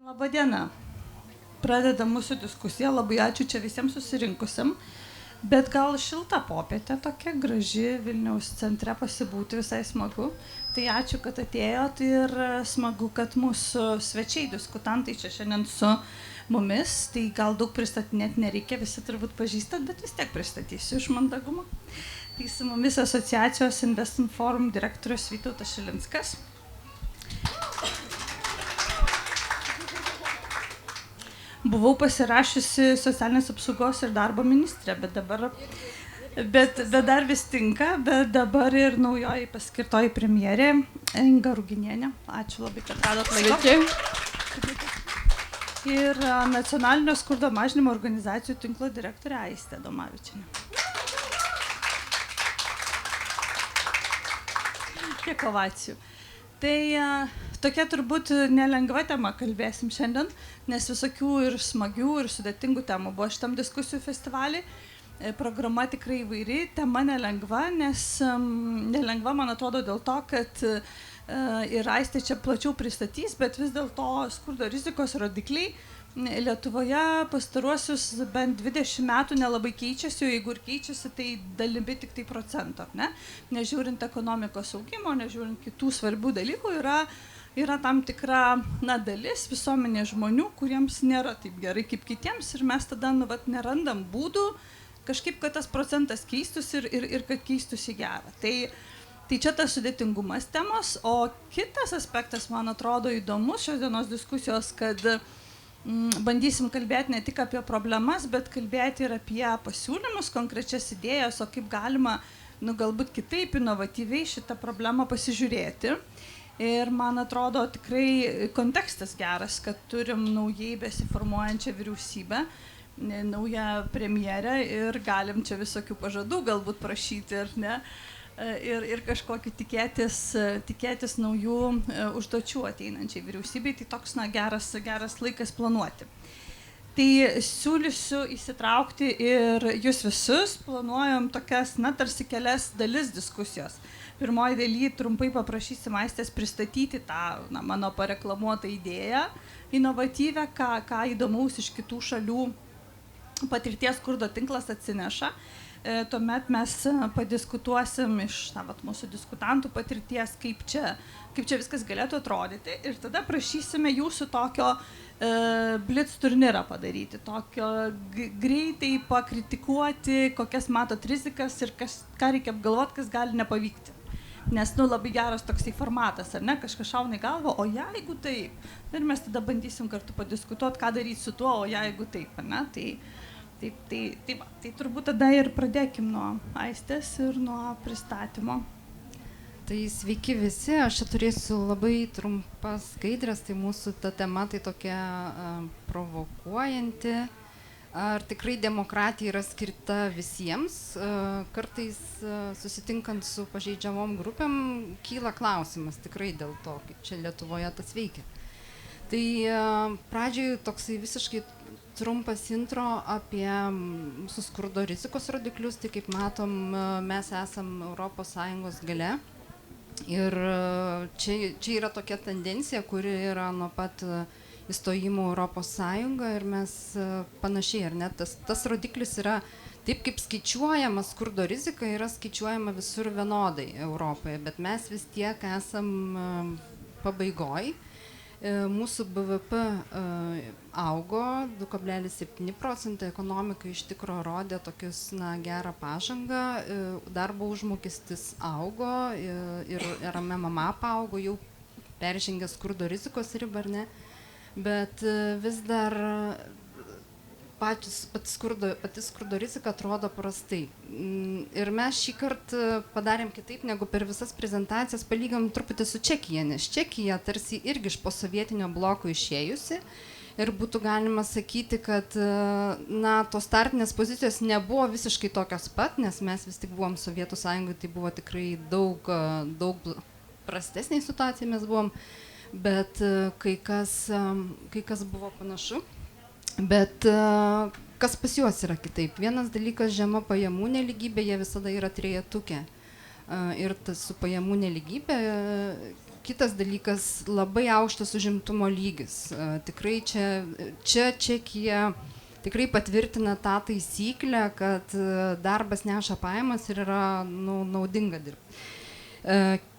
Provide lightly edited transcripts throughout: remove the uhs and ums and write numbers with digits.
Labadiena. Pradedam mūsų diskusiją. Labai ačiū čia visiems susirinkusiam. Bet gal šilta popietė tokia graži Vilniaus centre pasibūti, visai smagu. Tai ačiū, kad atėjot ir smagu, kad mūsų svečiai, diskutantai čia šiandien su mumis. Tai gal daug pristatinėti nereikia, visi turbūt pažįstat, bet vis tiek pristatysiu iš mandagumo. Tai su mumis asociacijos Investment Forum direktorius Vytautas Šilinskas. Buvau pasirašiusi socialinės apsaugos ir darbo ministrė, bet dar vis tinka, bet dabar ir naujoji paskirtoji premjerė Inga Ruginienė. Ačiū labai, kad radot laiko. Ir nacionalinio skurdo mažinimo organizacijų tinklo direktorė Aistė Adomavičienė. Kiek ovacijų. Tai tokia turbūt nelengva tema kalbėsim šiandien, nes visokių ir smagių, ir sudėtingų temų buvo šitam diskusijų festivalį. Programa tikrai įvairi, tema nelengva, nes nelengva, man atrodo, dėl to, kad ir Aistė čia plačiau pristatys, bet vis dėlto skurdo rizikos rodikliai Lietuvoje pastaruosius bent 20 metų nelabai keičiasi, o jeigu ir keičiasi, tai dalimi tik tai procento, ne? Nežiūrint ekonomikos augimo, nežiūrint kitų svarbių dalykų, yra tam tikra dalis visuomenės žmonių, kuriems nėra taip gerai kaip kitiems ir mes tada nerandam būdų kažkaip, kad tas procentas keistųsi ir kad keistųsi gerą. Tai čia tas sudėtingumas temos, o kitas aspektas, man atrodo, įdomus šios dienos diskusijos, kad bandysim kalbėti ne tik apie problemas, bet kalbėti ir apie pasiūlymus, konkrečias idėjas, o kaip galima, galbūt kitaip, inovatyviai šitą problemą pasižiūrėti. Ir man atrodo tikrai kontekstas geras, kad turim naujai besiformuojančią vyriausybę, naują premjerę ir galim čia visokių pažadų galbūt prašyti ir ne. Ir kažkokiu tikėtis naujų užduočių ateinančiai vyriausybei, tai toks geras laikas planuoti. Tai siūlysiu įsitraukti ir jūs visus, planuojam tokias, tarsi kelias dalis diskusijos. Pirmoji daly trumpai paprašysim Aistės pristatyti tą mano pareklamuotą idėją inovatyvę, ką įdomaus iš kitų šalių patirties skurdo tinklas atsineša. Tuomet mes padiskutuosim iš mūsų diskutantų patirties, kaip čia viskas galėtų atrodyti ir tada prašysime jūsų tokio blitz turnyrą padaryti, tokio greitai pakritikuoti, kokias matot rizikas ir ką reikia apgalvoti, kas gali nepavykti. Nes labai geras toksai formatas, ar ne, kažkas šauna į galvą, o jeigu taip, ir mes tada bandysim kartu padiskutuoti, ką daryti su tuo, o jeigu taip, ar ne, Tai turbūt tada ir pradėkim nuo Aistės ir nuo pristatymo. Tai sveiki visi, aš čia turėsiu labai trumpas skaidrės, tai mūsų ta tema tai tokia provokuojanti. Ar tikrai demokratija yra skirta visiems? Kartais susitinkant su pažeidžiamom grupėm kyla klausimas tikrai dėl to, kaip čia Lietuvoje tas veikia. Tai pradžioj toksai visiškai trumpas intro apie mūsų skurdo rizikos rodiklius. Tai kaip matom, mes esam ES gale. Ir čia yra tokia tendencija, kuri yra nuo pat įstojimo ES ir mes panašiai, ar ne, tas rodiklis yra taip, kaip skaičiuojama skurdo rizika, yra skaičiuojama visur vienodai Europoje, bet mes vis tiek esam pabaigoj. Mūsų BVP augo 2,7%, ekonomika iš tikro rodė tokius gerą pažangą, darbo užmokestis augo ir MMA augo, jau peržengė skurdo rizikos ribą, ar ne, bet vis dar pati skurdo rizika atrodo prastai. Ir mes šį kartą padarėm kitaip negu per visas prezentacijas, palygam truputį su Čekija, nes Čekija tarsi irgi iš posovietinio bloko išėjusi ir būtų galima sakyti, kad tos startinės pozicijos nebuvo visiškai tokios pat, nes mes vis tik buvom Sovietų Sąjungoje, tai buvo tikrai daug prastesnė situacija mes buvom, bet kai kas buvo panašu. Bet kas pas juos yra kitaip? Vienas dalykas, žema pajamų nelygybė, jie visada yra trejetuke. Ir su pajamų nelygybė Kitas dalykas, labai aukštas užimtumo lygis. Tikrai čia Čekija tikrai patvirtina tą taisyklę, kad darbas neša pajamas ir yra naudinga dirbti.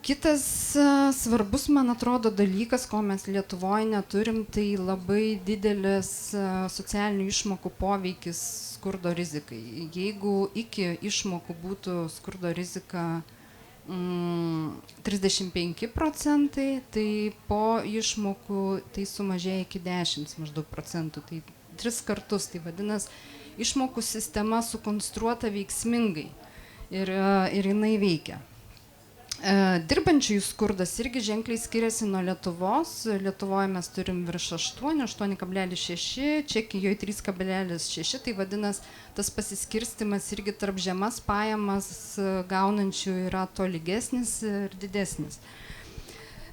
Kitas svarbus, man atrodo, dalykas, ko mes Lietuvoje neturim, tai labai didelis socialinių išmokų poveikis skurdo rizikai. Jeigu iki išmokų būtų skurdo rizika 35%, tai po išmokų tai sumažėja iki 10 maždaug procentų. Tai 3 kartus, tai vadinasi, išmokų sistema sukonstruota veiksmingai ir jinai veikia. Dirbančiųjų skurdas irgi ženkliai skiriasi nuo Lietuvos. Lietuvoje mes turim virš 8,6, Čekijoje 3,6, tai vadinasi, tas pasiskirstimas irgi tarp žemas pajamas gaunančių yra tolygesnis ir didesnis.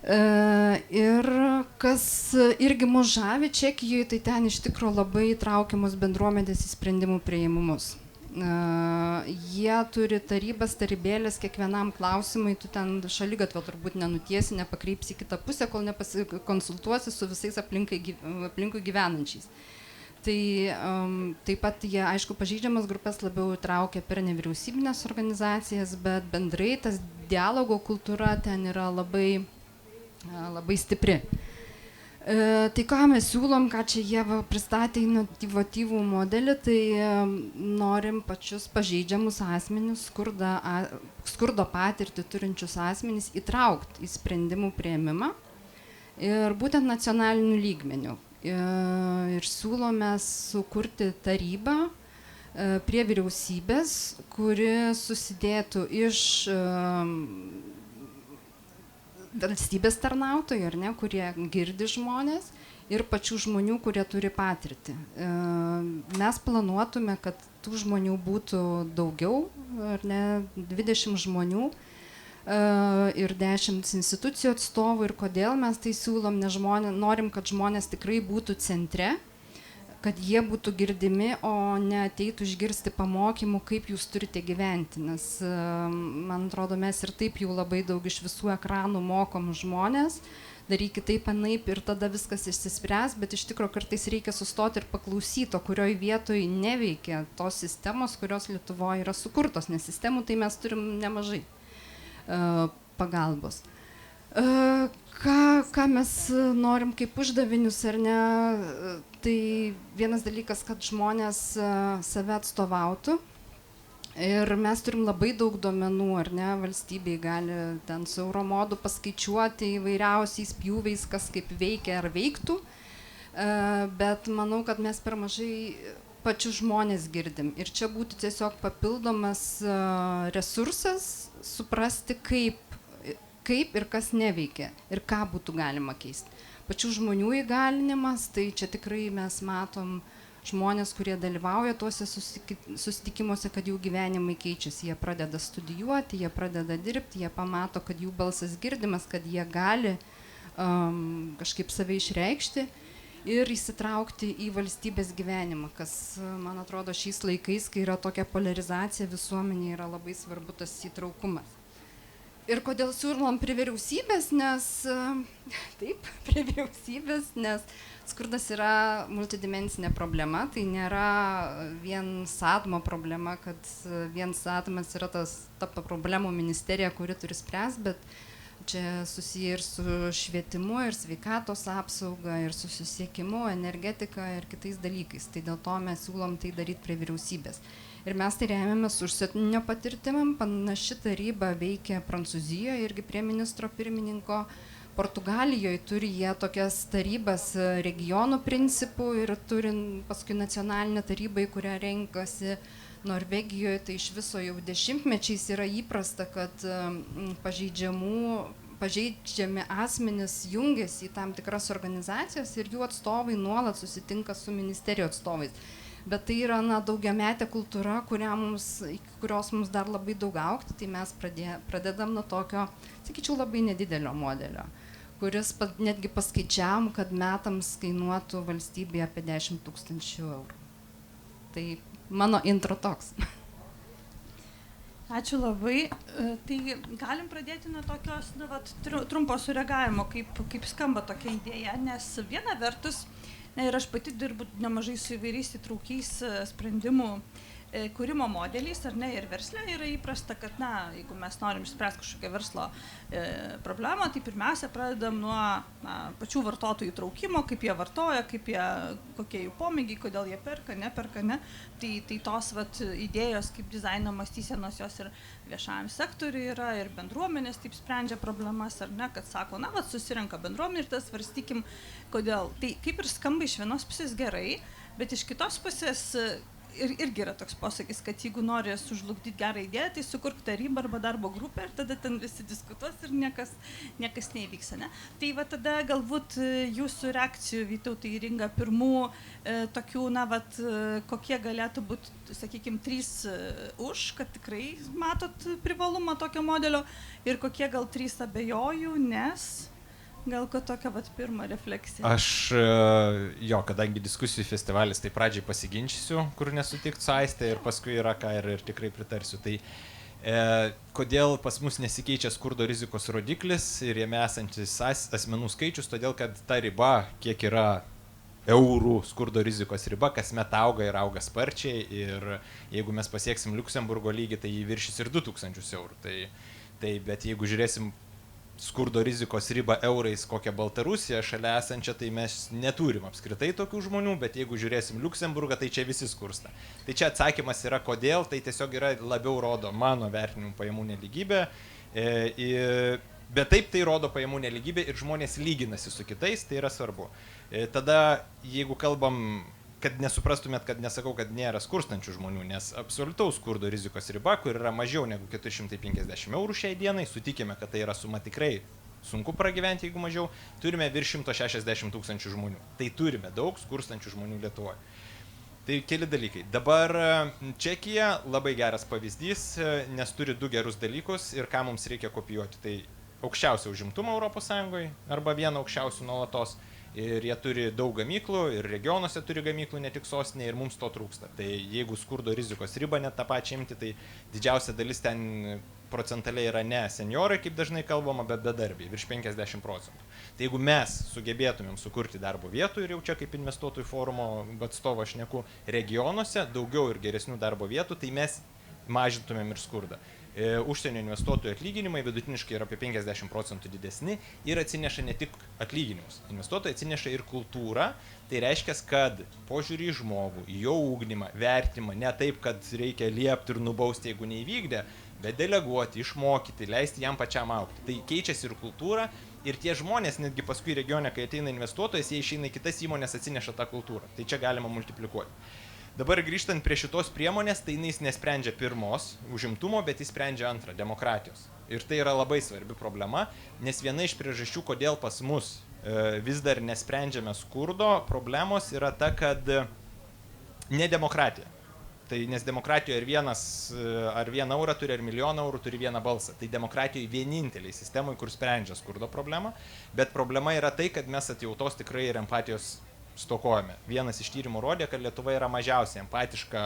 Ir kas irgi mus žavi Čekijoje, tai ten iš tikrųjų labai traukiamos bendruomenės į sprendimų priėmimus. Jie turi tarybas, tarybėlės kiekvienam klausimui, tu ten šaligatvio turbūt nenutiesi, nepakreipsi į kitą pusę, kol nepasikonsultuosi su visais aplinkui gyvenančiais. Tai taip pat jie, aišku, pažeidžiamas grupės labiau traukia per nevyriausybinės organizacijas, bet bendrai tas dialogo kultūra ten yra labai stipri. Tai ką mes siūlom, ką čia jie pristatė inovatyvų modelį, tai norim pačius pažeidžiamus asmenis, skurdo patirtį turinčius asmenis įtraukti į sprendimų priėmimą ir būtent nacionaliniu lygmeniu. Ir siūlome sukurti tarybą prie vyriausybės, kuri susidėtų iš valstybės tarnautojų, ar ne, kurie girdi žmonės, ir pačių žmonių, kurie turi patirtį. Mes planuotume, kad tų žmonių būtų daugiau, ar ne, 20 žmonių ir 10 institucijų atstovų. Ir kodėl mes tai siūlom, nes norim, kad žmonės tikrai būtų centre, kad jie būtų girdimi, o ne ateitų išgirsti pamokymų, kaip jūs turite gyventi. Nes, man atrodo, mes ir taip jau labai daug iš visų ekranų mokom žmonės, darykit taip, anaip, ir tada viskas išsispręs, bet iš tikrųjų kartais reikia sustoti ir paklausyti, o kurioj vietoj neveikia tos sistemos, kurios Lietuvoje yra sukurtos, nes sistemų tai mes turim nemažai pagalbos. Ką mes norim kaip uždavinius, ar ne, tai vienas dalykas, kad žmonės save atstovautų ir mes turim labai daug duomenų, ar ne, valstybei gali ten su Euromodu paskaičiuoti įvairiausiais pjūviais, kas kaip veikia ar veiktų, bet manau, kad mes per mažai pačius žmonės girdim ir čia būtų tiesiog papildomas resursas suprasti, kaip ir kas neveikia ir ką būtų galima keisti. Pačių žmonių įgalinimas, tai čia tikrai mes matom žmonės, kurie dalyvauja tuose susitikimuose, kad jų gyvenimai keičiasi. Jie pradeda studijuoti, jie pradeda dirbti, jie pamato, kad jų balsas girdimas, kad jie gali kažkaip save išreikšti ir įsitraukti į valstybės gyvenimą, kas, man atrodo, šiais laikais, kai yra tokia polarizacija visuomenėje, yra labai svarbu tas įtraukumas. Ir kodėl siūlom prie vyriausybės, nes skurdas yra multidimensinė problema, tai nėra vien SADMO problema, kad vien SADMas yra ta problemų ministerija, kuri turi spręsti, bet čia susiję ir su švietimu, ir sveikatos apsauga, ir su susisiekimu, energetika ir kitais dalykais. Tai dėl to mes siūlom tai daryti prie vyriausybės. Ir mes tai remiamės užsienio patirtimam, panaši taryba veikia Prancūzijoje irgi prie ministro pirmininko, Portugalijoje turi jie tokias tarybas regionų principų ir turi paskui nacionalinę tarybą, į kurią renkasi. Norvegijoje tai iš viso jau dešimtmečiais yra įprasta, kad pažeidžiami asmenys jungiasi į tam tikras organizacijas ir jų atstovai nuolat susitinka su ministerijų atstovais. Bet tai yra daugiametė kultūra, kurios mums dar labai daug augti, tai mes pradedam nuo tokio, sakyčiau, labai nedidelio modelio, kuris netgi paskaičiavom, kad metams kainuotų valstybėje apie 10 000 eurų. Tai mano intro toks. Ačiū labai. Tai galim pradėti nuo tokios, trumpo sureagavimo, kaip skamba tokia idėja, nes viena vertus, ir aš pati dirbu nemažai su įvairiais įtraukiais sprendimų kūrimo modeliais, ar ne, ir versle yra įprasta, kad, jeigu mes norim išspręsti kažkokią verslo problemą, tai pirmiausia pradedam nuo pačių vartotojų įtraukimo, kaip jie vartoja, kokie jų pomėgiai, kodėl jie perka, neperka, ne. Tai tos idėjos kaip dizaino mąstysenos jos ir viešajam sektoriui yra, ir bendruomenės taip sprendžia problemas, ar ne, kad sako, susirenka bendruomenė ir tas svarstykim, kodėl. Tai kaip ir skamba iš vienos pusės gerai, bet iš kitos pusės irgi yra toks posakis, kad jeigu nori sužlugdyti gerą idėją, tai sukurk tarybą arba darbo grupę ir tada ten visi diskutuos ir niekas neįvyks, ne? Tai tada galbūt jūsų reakcijų, Vytautai ir Inga, pirmų tokių, kokie galėtų būti, sakykime, 3 už, kad tikrai matot privalumą tokio modelio, ir kokie gal 3 abejoju, nes... Gal kad tokia pirma refleksija. Aš, kadangi diskusijų festivalis, tai pradžiai pasiginčysiu, kur nesutikt su Aiste, ir paskui yra ką ir tikrai pritarsiu. Tai kodėl pas mus nesikeičia skurdo rizikos rodiklis ir jame esantis asmenų skaičius, todėl kad ta riba, kiek yra eurų skurdo rizikos riba, kasmet auga ir auga sparčiai, ir jeigu mes pasieksim Liuksemburgo lygį, tai jį viršys ir 2000 eurų. Tai bet jeigu žiūrėsim skurdo rizikos ribą eurais kokią Baltarusiją šalia esančią, tai mes neturim apskritai tokių žmonių, bet jeigu žiūrėsim Liuksemburgą, tai čia visi skursta. Tai čia atsakymas yra kodėl, tai tiesiog yra labiau rodo mano vertinimų pajamų nelygybė, bet taip tai rodo pajamų nelygybė ir žmonės lyginasi su kitais, tai yra svarbu. Tada, jeigu kalbam, kad nesuprastumėt, kad nesakau, kad nėra skurstančių žmonių, nes absoliutaus skurdo rizikos riba, kur yra mažiau negu 450 eurų šiai dienai, sutikime, kad tai yra suma tikrai sunku pragyventi, jeigu mažiau, turime virš 160 000 žmonių. Tai turime daug skurstančių žmonių Lietuvoje. Tai keli dalykai. Dabar Čekija labai geras pavyzdys, nes turi 2 gerus dalykus ir ką mums reikia kopijuoti. Tai aukščiausią užimtumą ES arba vieną aukščiausių nuolatos. Ir jie turi daug gamyklų, ir regionuose turi gamyklų, ne tik sostinėje, ir mums to trūksta. Tai jeigu skurdo rizikos ribą net tą pačią imti, tai didžiausia dalis ten procentaliai yra ne senjorai, kaip dažnai kalbama, bet bedarbiai, virš 50%. Tai jeigu mes sugebėtumėm sukurti darbo vietų, ir jau čia kaip investuotojų forumo atstovo aš šneku, regionuose daugiau ir geresnių darbo vietų, tai mes mažintumėm ir skurdą. Užsienio investuotojų atlyginimai vidutiniškai yra apie 50% didesni ir atsineša ne tik atlyginimus. Investuotojai atsineša ir kultūrą, tai reiškia, kad požiūrį į žmogų, į jo ugdymą, vertimą, ne taip, kad reikia liepti ir nubausti, jeigu neįvykdė, bet deleguoti, išmokyti, leisti jam pačiam augti. Tai keičiasi ir kultūra ir tie žmonės, netgi paskui regione, kai ateina investuotojas, jie išeina į kitas įmonės, atsineša tą kultūrą. Tai čia galima multiplikuoti. Dabar grįžtant prie šitos priemonės, tai jis nesprendžia pirmos užimtumo, bet jis sprendžia antrą, demokratijos. Ir tai yra labai svarbi problema, nes viena iš priežasčių, kodėl pas mus vis dar nesprendžiame skurdo problemos, yra ta, kad ne demokratija. Tai nes demokratijoje ar 1 eurą turi, ar 1 milijoną eurų turi vieną balsą. Tai demokratijoje vieninteliai sistemai, kur sprendžia skurdo problemą, bet problema yra tai, kad mes atjautos tikrai ir empatijos stokojame. Vienas iš tyrimų rodė, kad Lietuva yra mažiausiai empatiška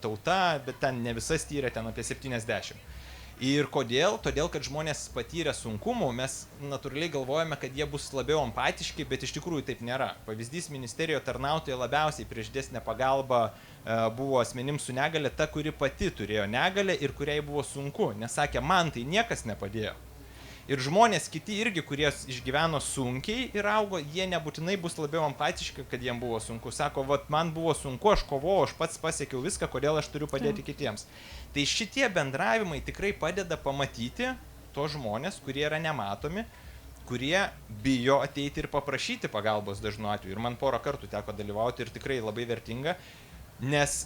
tauta, bet ten ne visas tyrė, ten apie 70. Ir kodėl? Todėl, kad žmonės patyrę sunkumų, mes natūraliai galvojame, kad jie bus labiau empatiški, bet iš tikrųjų taip nėra. Pavyzdys, ministerijoje tarnautoje labiausiai prieš didesnę pagalbą buvo asmenims su negale ta, kuri pati turėjo negalę ir kuriai buvo sunku, nes sakė, man tai niekas nepadėjo. Ir žmonės kiti irgi, kurie išgyveno sunkiai ir augo, jie nebūtinai bus labiau empatiški, kad jiems buvo sunku. Sako, man buvo sunku, aš kovojau, aš pats pasiekiau viską, kodėl aš turiu padėti kitiems. Tai šitie bendravimai tikrai padeda pamatyti tos žmonės, kurie yra nematomi, kurie bijo ateiti ir paprašyti pagalbos dažnu atveju. Ir man porą kartų teko dalyvauti ir tikrai labai vertinga, nes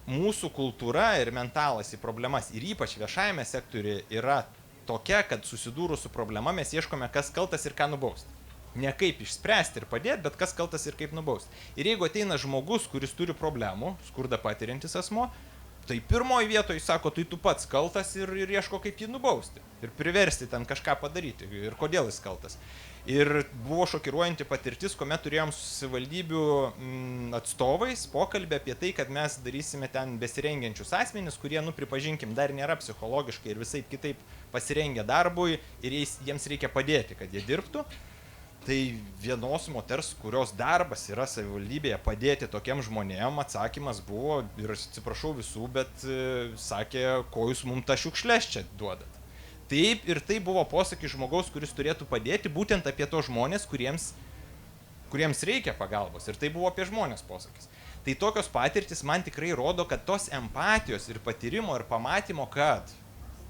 mūsų kultūra ir mentalas į problemas ir ypač viešajame sektoriuje yra tokia, kad susidūrus su problema mes ieškome, kas kaltas ir ką nubausti. Ne kaip išspręsti ir padėti, bet kas kaltas ir kaip nubausti. Ir jeigu ateina žmogus, kuris turi problemų, skurdą patiriantis asmo, Tai pirmoji vietoje sako, tai tu pats kaltas ir ieško kaip jį nubausti. Ir priversti ten kažką padaryti. Ir kodėl jis kaltas. Ir buvo šokiruojanti patirtis, kuomet turėjom su savivaldybių atstovais pokalbį apie tai, kad mes darysime ten besirengiančius asmenis, kurie, pripažinkim, dar nėra psichologiškai ir visai kitaip pasirengę darbui ir jiems reikia padėti, kad jie dirbtų. Tai vienos moters, kurios darbas yra savivaldybėje padėti tokiem žmonėm, atsakymas buvo, ir atsiprašau visų, bet sakė, ko jūs mums tą šiukšlės čia duodat. Taip, ir tai buvo posakis žmogaus, kuris turėtų padėti būtent apie to žmonės, kuriems reikia pagalbos. Ir tai buvo apie žmonės posakis. Tai tokios patirtis man tikrai rodo, kad tos empatijos ir patyrimo ir pamatymo, kad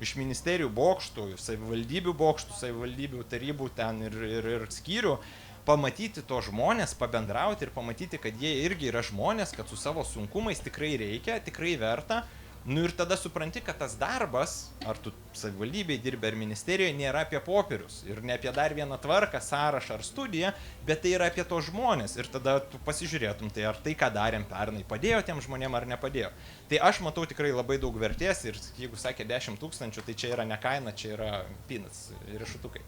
iš ministerijų bokštų, savivaldybių bokštų, savivaldybių tarybų ten ir skyrių, pamatyti to žmonės, pabendrauti ir pamatyti, kad jie irgi yra žmonės, kad su savo sunkumais tikrai reikia, tikrai verta. Ir tada supranti, kad tas darbas, ar tu savivaldybėje dirbi ar ministerijoje, nėra apie popierius ir ne apie dar vieną tvarką, sąrašą ar studiją, bet tai yra apie to žmonės. Ir tada tu pasižiūrėtum, tai ar tai, ką darėm pernai, padėjo tiem žmonėm ar nepadėjo. Tai aš matau tikrai labai daug vertės ir jeigu sakė 10 000, tai čia yra ne kaina, čia yra peanuts, riešutukai.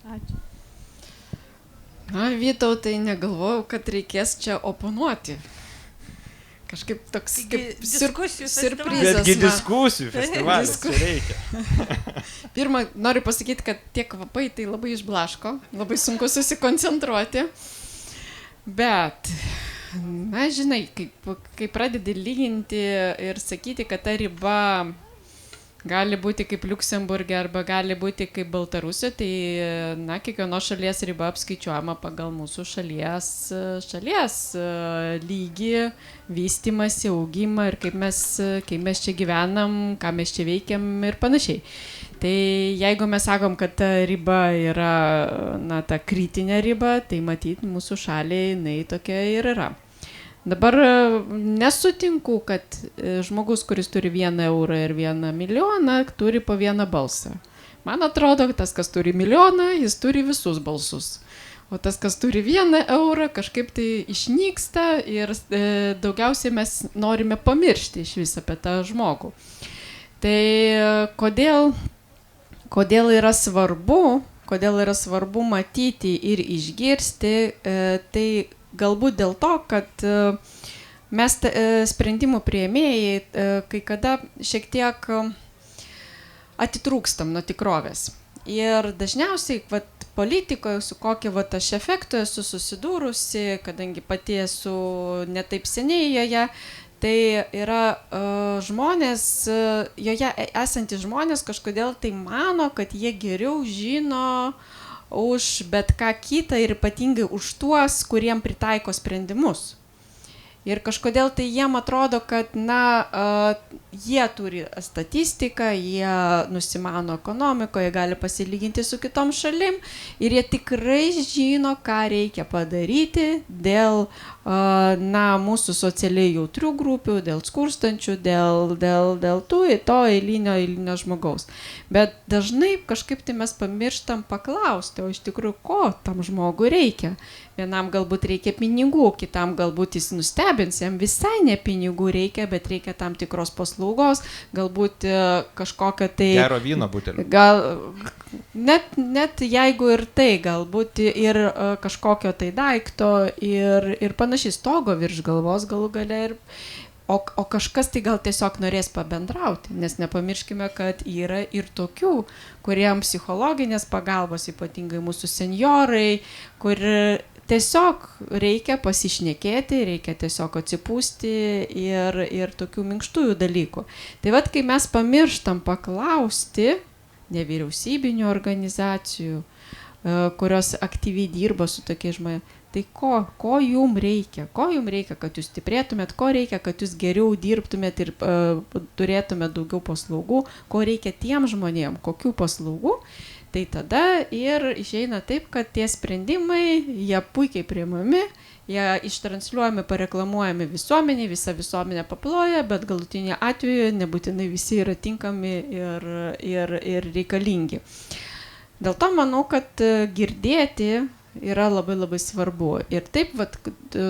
Ačiū. Na, Vytautai, negalvojau, kad reikės čia oponuoti. Kažkaip toks siurprizas. Betgi diskusijų festivalis čia reikia. Pirma, noriu pasakyti, kad tie kvapai tai labai išblaško, labai sunku susikoncentruoti. Bet, na, žinai, kai pradedi lyginti ir sakyti, kad ta riba gali būti kaip Liuksemburge arba gali būti kaip Baltarusija, tai, na, kiekvienos šalies riba apskaičiuojama pagal mūsų šalies lygį, vystymąsi, augimą ir kaip mes čia gyvenam, ką mes čia veikiam ir panašiai. Tai jeigu mes sakom, kad ta riba yra, na, ta kritinė riba, tai matyt, mūsų šaliai jinai tokia ir yra. Dabar nesutinku, kad žmogus, kuris turi 1 eurą ir 1 milijoną, turi po 1 balsą. Man atrodo, tas, kas turi milijoną, jis turi visus balsus. O tas, kas turi 1 eurą, kažkaip tai išnyksta ir daugiausiai mes norime pamiršti iš vis apie tą žmogų. Tai kodėl yra svarbu matyti ir išgirsti, tai galbūt dėl to, kad mes sprendimų priėmėjai kai kada šiek tiek atitrūkstam nuo tikrovės. Ir dažniausiai politikoje, su kokia aš efektu esu susidūrusi, kadangi pati esu netaip seniai joje, tai yra žmonės, joje esantys žmonės kažkodėl tai mano, kad jie geriau žino už bet ką kitą ir ypatingai už tuos, kuriem pritaiko sprendimus. Ir kažkodėl tai jiem atrodo, kad, na, jie turi statistiką, jie nusimano ekonomikoje, gali pasilyginti su kitom šalim ir jie tikrai žino, ką reikia padaryti dėl, na, mūsų socialiai jautrių grupių, dėl skurstančių, dėl to eilinio žmogaus. Bet dažnai kažkaip tai mes pamirštam paklausti, o iš tikrųjų, ko tam žmogui reikia. Vienam galbūt reikia pinigų, kitam galbūt jis nustebins, jam visai ne pinigų reikia, bet reikia tam tikros paslaugos, galbūt kažkokio tai... Gero vyno butelio. Gal, net jeigu ir tai, galbūt ir kažkokio tai daikto ir panašiai stogo virš galvos galų gale ir... O kažkas tai gal tiesiog norės pabendrauti, nes nepamirškime, kad yra ir tokių, kuriem psichologinės pagalbos, ypatingai mūsų senjorai, kur tiesiog reikia pasišnekėti, reikia tiesiog atsipūsti ir tokių minkštųjų dalykų. Tai vat, kai mes pamirštam paklausti nevyriausybinių organizacijų, kurios aktyviai dirba su tokiais žmonėmis, tai ko jum reikia? Ko jum reikia, kad jūs stiprėtumėt? Ko reikia, kad jūs geriau dirbtumėt ir turėtumėt daugiau paslaugų? Ko reikia tiem žmonėm? Kokių paslaugų? Tai tada ir išeina taip, kad tie sprendimai, jie puikiai priimami, jie ištransliuojami, pareklamuojami visuomeniai, visa visuomenė paploja, bet galutinė atveju nebūtinai visi yra tinkami ir reikalingi. Dėl to manau, kad girdėti yra labai labai svarbu. Ir taip, vat,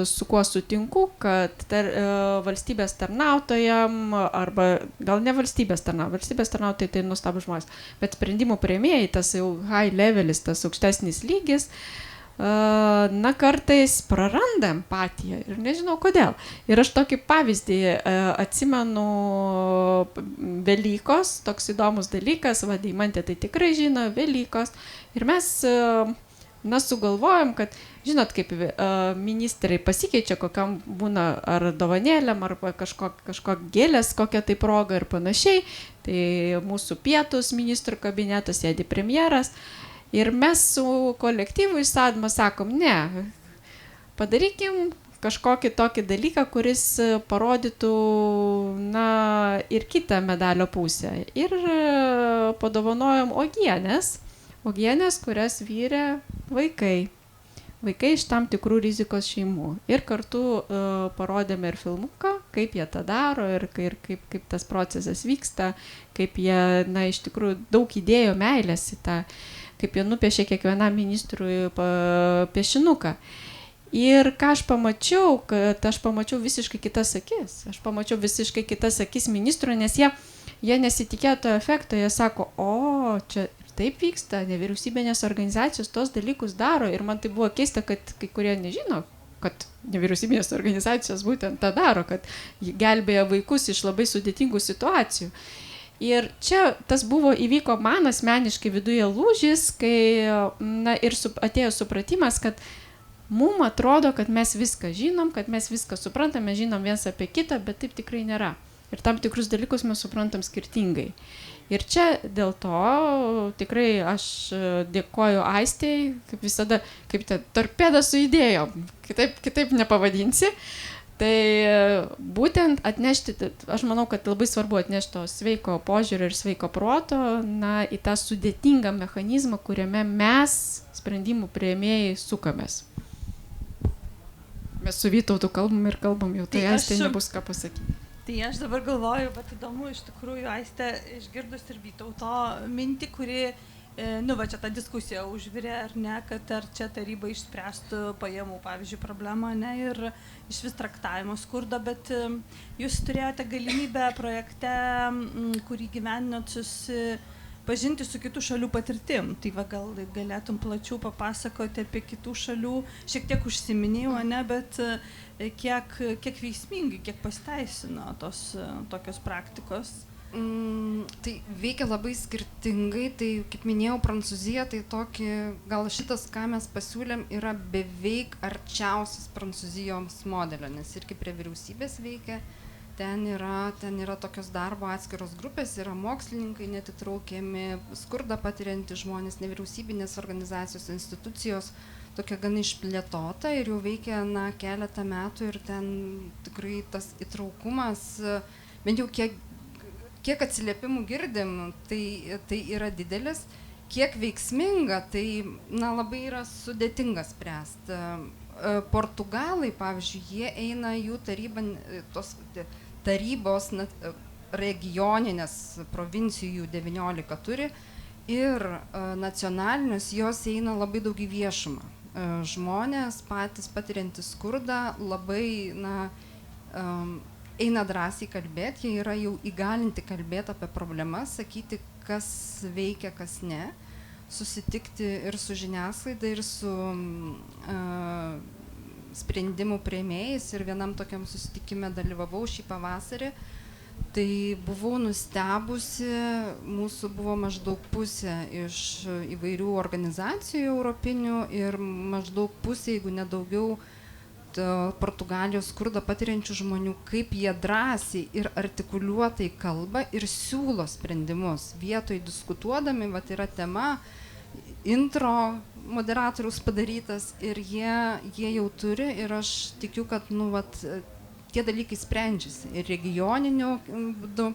su kuo sutinku, kad valstybės tarnautojam, arba gal ne valstybės tarnautojai tai nuostabus žmonės, bet sprendimų priėmėjai, tas jau high levelis, tas aukštesnis lygis, na, kartais praranda empatiją ir nežinau kodėl. Ir aš tokį pavyzdį atsimenu Velykos, toks įdomus dalykas, Deimantė tai tikrai žino, Velykos. Ir mes, na, sugalvojom, kad, žinot, kaip ministrai pasikeičia, kokiam būna ar dovanėlėm, arba kažko gėlės, kokia tai proga ir panašiai. Tai mūsų pietus ministrų kabinetas, sėdi premjeras. Ir mes su kolektyvu iš Sadma sakom, ne, padarykim kažkokį tokį dalyką, kuris parodytų, na, ir kitą medalio pusę. Ir padovanojom uogienės, kurias virė vaikai iš tam tikrų rizikos šeimų. Ir kartu parodėme ir filmuką, kaip jie tą daro ir kaip tas procesas vyksta, kaip jie, na, iš tikrųjų daug įdėjo meilės į tą, kaip jie nupiešė kiekvienam ministrui piešinuką. Ir ką aš pamačiau, kad aš pamačiau visiškai kitas akis. Aš pamačiau visiškai kitas akis ministrų, nes jie nesitikėjo to efekto. Jie sako, o, čia taip vyksta, nevyriausybinės organizacijos tos dalykus daro. Ir man tai buvo keista, kad kai kurie nežino, kad nevyriausybinės organizacijos būtent tą daro, kad gelbėja vaikus iš labai sudėtingų situacijų. Ir čia tas įvyko man asmeniškai viduje lūžis, kai, na, ir atėjo supratimas, kad mums atrodo, kad mes viską žinom, kad mes viską suprantame, žinom viens apie kitą, bet taip tikrai nėra. Ir tam tikrus dalykus mes suprantam skirtingai. Ir čia dėl to tikrai aš dėkoju Aistei, kaip visada, kaip torpeda su idėjom, kitaip nepavadinsi. Tai būtent atnešti, aš manau, kad labai svarbu atnešti to sveiko požiūrio ir sveiko proto, na, į tą sudėtingą mechanizmą, kuriame mes, sprendimų priėmėjai, sukamės. Mes su Vytautu kalbam, jau tai Aistė nebus ką pasakyti. Tai aš dabar galvoju, bet įdomu, iš tikrųjų, Aistė, išgirdus ir Vytauto mintį, kuri va čia ta diskusija užvirė, ar ne, kad ar čia taryba išspręstų pajamų, pavyzdžiui, problemą, ne, ir iš vis traktavimo skurdo, bet jūs turėjote galimybę projekte, kurį gyveninot, susipažinti su kitų šalių patirtim. Tai va, gal galėtum plačiau papasakoti apie kitų šalių, šiek tiek užsiminėjau, ne, bet kiek veiksmingai, kiek pasiteisino tos tokios praktikos. Tai veikia labai skirtingai, tai kaip minėjau, Prancūzija, tai tokį, gal šitas, ką mes pasiūlėm, yra beveik arčiausias Prancūzijos modelio, nes irgi prie vyriausybės veikia, ten yra tokios darbo atskiros grupės, yra mokslininkai netitraukiami, skurdą patiriantys žmonės, nevyriausybinės organizacijos, institucijos, tokia gana išplėtota ir jau veikia, na, keletą metų ir ten tikrai tas įtraukumas, bent jau kiek atsiliepimų girdim, tai yra didelis, kiek veiksminga, tai, na, labai yra sudėtinga spręsti. Portugalai, pavyzdžiui, jie eina, jų tarybos regioninės provincijų 19 turi ir nacionalinius jos eina labai daug į viešumą. Žmonės patys patiriantys skurdą labai, na, eina drąsiai kalbėti, jie yra jau įgalinti kalbėti apie problemas, sakyti, kas veikia, kas ne, susitikti ir su žiniasklaida, ir su sprendimų priėmėjais. Ir vienam tokiam susitikime dalyvavau šį pavasarį. Tai buvau nustebusi, mūsų buvo maždaug pusė iš įvairių organizacijų europinių ir maždaug pusė, jeigu nedaugiau, Portugalijos skurdą patiriančių žmonių, kaip jie drąsiai ir artikuliuotai kalba ir siūlo sprendimus. Vietoj diskutuodami, vat yra tema, intro moderatoriaus padarytas ir jie jau turi ir aš tikiu, kad, nu, vat, tie dalykai sprendžiasi ir regioniniu būdu.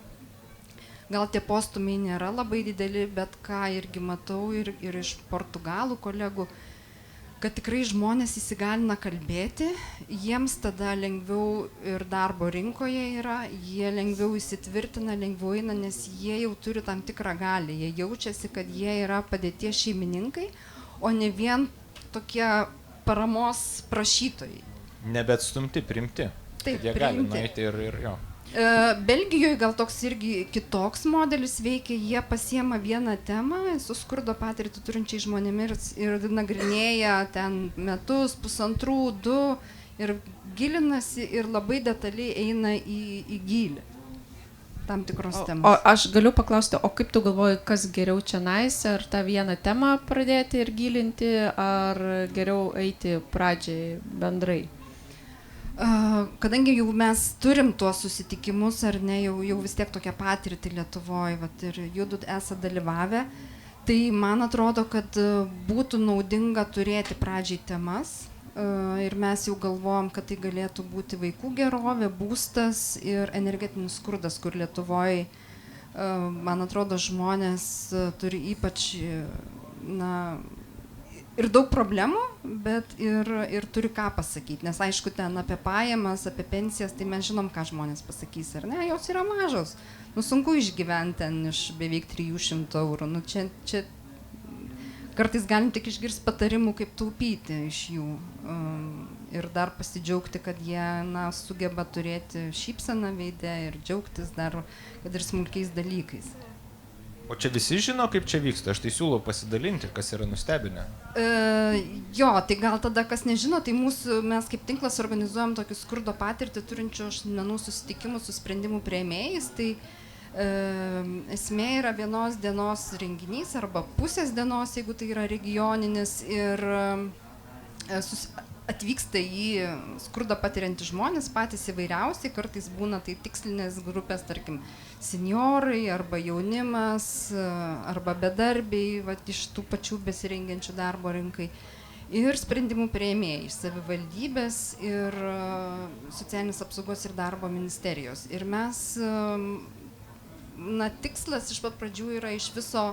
Gal tie postumiai nėra labai dideli, bet ką irgi matau ir iš portugalų kolegų, kad tikrai žmonės įsigalina kalbėti, jiems tada lengviau ir darbo rinkoje yra, jie lengviau įsitvirtina, lengviau eina, nes jie jau turi tam tikrą galią, jie jaučiasi, kad jie yra padėties šeimininkai, o ne vien tokie paramos prašytojai. Nebetstumti, primti. Taip, Kad jie gali nueiti ir jo. Belgijoje gal toks irgi kitoks modelis veikia, jie pasiema vieną temą su skurdo patirtį turinčiai žmonėmis ir nagrinėja ten metus, pusantrų, 2 ir gilinasi ir labai detaliai eina į gylį tam tikros temos. O aš galiu paklausti, o kaip tu galvoji, kas geriau čia nais, ar tą vieną temą pradėti ir gilinti, ar geriau eiti pradžiai bendrai? Kadangi jau mes turim tuos susitikimus, ar ne, jau vis tiek tokią patirtį Lietuvoje, vat, ir judu esate dalyvavę, tai man atrodo, kad būtų naudinga turėti pradžiai temas ir mes jau galvojam, kad tai galėtų būti vaikų gerovė, būstas ir energetinis skurdas, kur Lietuvoje, man atrodo, žmonės turi ypač, ir daug problemų, bet ir turi ką pasakyti, nes aišku, ten apie pajamas, apie pensijas, tai mes žinom, ką žmonės pasakys, ar ne, jos yra mažos, sunku išgyventi ten iš beveik 300 eurų, čia kartais galim tik išgirsti patarimų, kaip taupyti iš jų ir dar pasidžiaugti, kad jie, sugeba turėti šypseną veide ir džiaugtis dar, kad ir smulkiais dalykais. O čia visi žino, kaip čia vyksta? Aš tai siūlau pasidalinti, kas yra nustebinę. Jo, tai gal tada, kas nežino, tai mes kaip tinklas organizuojam tokius skurdo patirtį turinčių asmenų susitikimus su sprendimų priėmėjais. Tai esmė yra vienos dienos renginys arba pusės dienos, jeigu tai yra regioninis, ir atvyksta į skurdą patiriantys žmonės, patys įvairiausiai, kartais būna tai tikslinės grupės, tarkim, seniorai arba jaunimas, arba bedarbiai, iš tų pačių besirengiančių darbo rinkai, ir sprendimų priėmėjai iš savivaldybės ir socialinės apsaugos ir darbo ministerijos. Ir mes, tikslas iš pat pradžių yra iš viso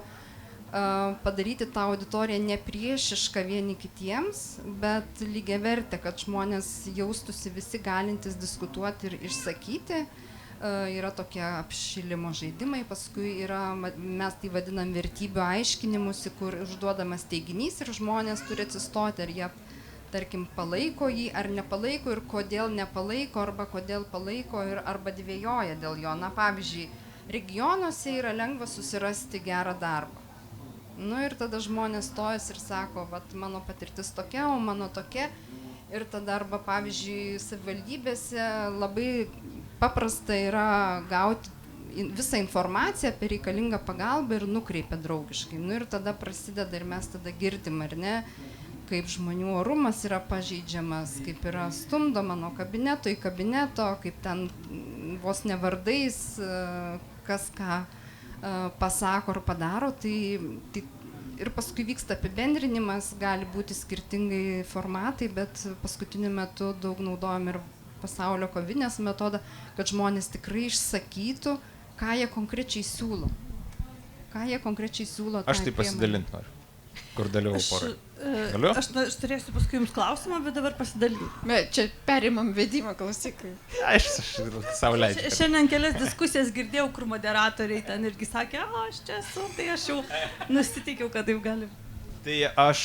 padaryti tą auditoriją ne priešišką vieni kitiems, bet lygiavertę, kad žmonės jaustųsi visi galintys diskutuoti ir išsakyti. Yra tokie apšilimo žaidimai, paskui mes tai vadinam vertybių aiškinimusi, kur užduodamas teiginys ir žmonės turi atsistoti, ar jie, tarkim, palaiko jį ar nepalaiko ir kodėl nepalaiko, arba kodėl palaiko arba dvejoja dėl jo. Pavyzdžiui, regionuose yra lengva susirasti gerą darbą. Ir tada žmonės stojas ir sako, mano patirtis tokia, o mano tokia. Ir tada arba, pavyzdžiui, savivaldybėse labai paprasta yra gauti visą informaciją apie reikalingą pagalbą ir nukreipia draugiškai. Ir tada prasideda ir mes tada girdim, ar ne, kaip žmonių orumas yra pažeidžiamas, kaip yra stumdoma nuo kabineto į kabineto, kaip ten vos ne vardais, kas ką pasako ar padaro, tai ir paskui vyksta apibendrinimas, gali būti skirtingai formatai, bet paskutiniu metu daug naudojam ir pasaulio kovinės metodą, kad žmonės tikrai išsakytų, ką jie konkrečiai siūlo. Aš tai pasidalinti noriu, kur dalyvau porai. Galiu? Aš turėsiu paskui jums klausimą, bet dabar pasidalinti. Čia perimam vedimą, klausykai. Aš savo leidžiu. Šiandien kelias diskusijas girdėjau, kur moderatoriai ten irgi sakė, aš čia esu, tai aš jau nusiteikiau, kad taip gali. Tai aš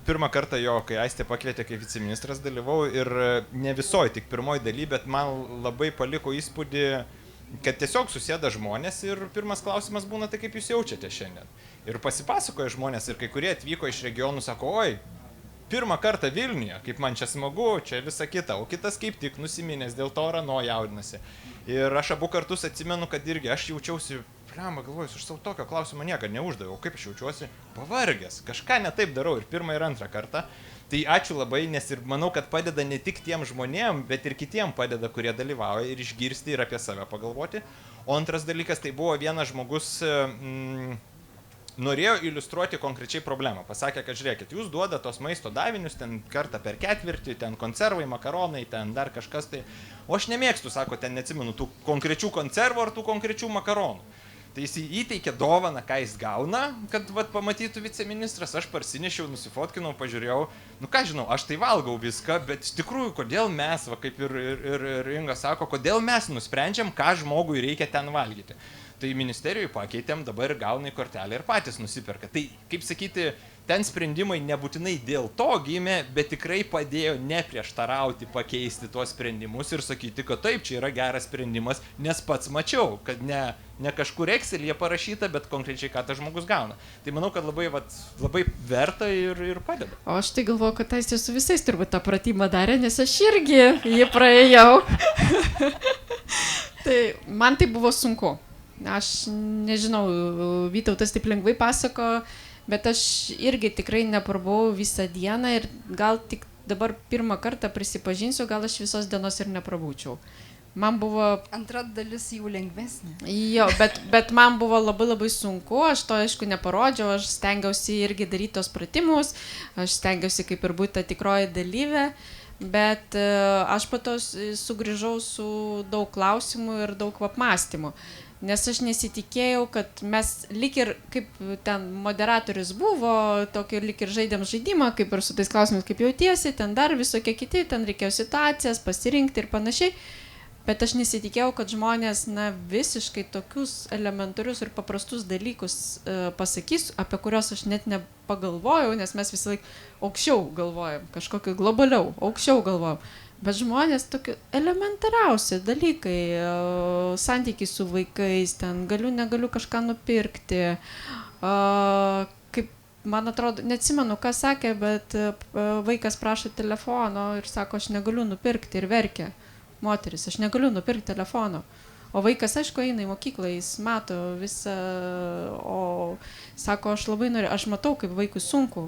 pirmą kartą kai Aistė pakvietė kaip viceministras, dalyvau ir ne visoji, tik pirmoji daly, bet man labai paliko įspūdį, kad tiesiog susėda žmonės ir pirmas klausimas būna, tai kaip jūs jaučiate šiandien. Ir pasipasakoja žmonės ir kai kurie atvyko iš regionų, sako, oi, pirmą kartą Vilniuje, kaip man čia smagu, čia visa kita, o kitas kaip tik nusiminęs dėl to rano jaudinasi. Ir aš abu kartus atsimenu, kad irgi aš jaučiausi, galvoju, aš savo tokio klausimo niekada neuždaviau, kaip aš jaučiuosi pavargęs, kažką ne taip darau ir pirmą ir antrą kartą. Tai ačiū labai, nes ir manau, kad padeda ne tik tiem žmonėm, bet ir kitiem padeda, kurie dalyvauja ir išgirsti ir apie save pagalvoti. O antras dalykas, tai buvo vienas žmogus norėjo iliustruoti konkrečiai problemą. Pasakė, kad žiūrėkit, jūs duoda tos maisto davinius ten kartą per ketvirtį, ten konservai, makaronai, ten dar kažkas tai. O aš nemėgstu, sako, ten neatsimenu, tų konkrečių konservų ar tų konkrečių makaronų. Tai jis įteikė dovaną, ką jis gauna, kad pamatytų viceministras, aš parsinešiau, nusifotkinau, pažiūrėjau, ką žinau, aš tai valgau viską, bet iš tikrųjų, kodėl mes, kaip ir Inga sako, kodėl mes nusprendžiam, ką žmogui reikia ten valgyti. Tai ministerijoje pakeitėm, dabar gauna į kortelę ir patys nusiperka. Tai, kaip sakyti, ten sprendimai nebūtinai dėl to gimė, bet tikrai padėjo neprieštarauti, pakeisti tuos sprendimus ir sakyti, kad taip, čia yra geras sprendimas, nes pats mačiau, kad ne kažkur Excel'yje parašyta, bet konkrečiai, ką tas žmogus gauna. Tai manau, kad labai verta ir padeda. O aš tai galvoju, kad Aistė su visais turbūt tą pratimą darė, nes aš irgi jį praėjau. Tai man tai buvo sunku. Aš nežinau, Vytautas taip lengvai pasako, bet aš irgi tikrai neprabuvau visą dieną ir gal tik dabar pirmą kartą prisipažinsiu, gal aš visos dienos ir neprabūčiau. Man buvo... Antra dalis jau lengvesnė. Jo, bet man buvo labai sunku, aš to aišku neparodžiau, aš stengiausi irgi daryti tos pratimus, aš stengiausi kaip ir būti ta tikroji dalyvė, bet aš po to sugrįžau su daug klausimų ir daug apmąstymų. Nes aš nesitikėjau, kad mes lyg ir, kaip ten moderatorius buvo, tokį lyg ir žaidėm žaidimą, kaip ir su tais klausimais, kaip jautiesi, ten dar visokie kiti, ten reikėjo situacijas, pasirinkti ir panašiai. Bet aš nesitikėjau, kad žmonės visiškai tokius elementarius ir paprastus dalykus pasakys, apie kuriuos aš net nepagalvojau, nes mes visą laiką aukščiau galvojam, kažkokiu globaliau, aukščiau galvojam. Bet žmonės tokie elementariausi dalykai, santykiai su vaikais, ten negaliu kažką nupirkti. Kaip, man atrodo, neatsimenu, ką sakė, bet vaikas prašo telefono ir sako, aš negaliu nupirkti ir verkia. Moteris, aš negaliu nupirkti telefono. O vaikas, aišku, eina į mokyklą, jis mato visą, o sako, aš labai noriu, aš matau, kaip vaikui sunku.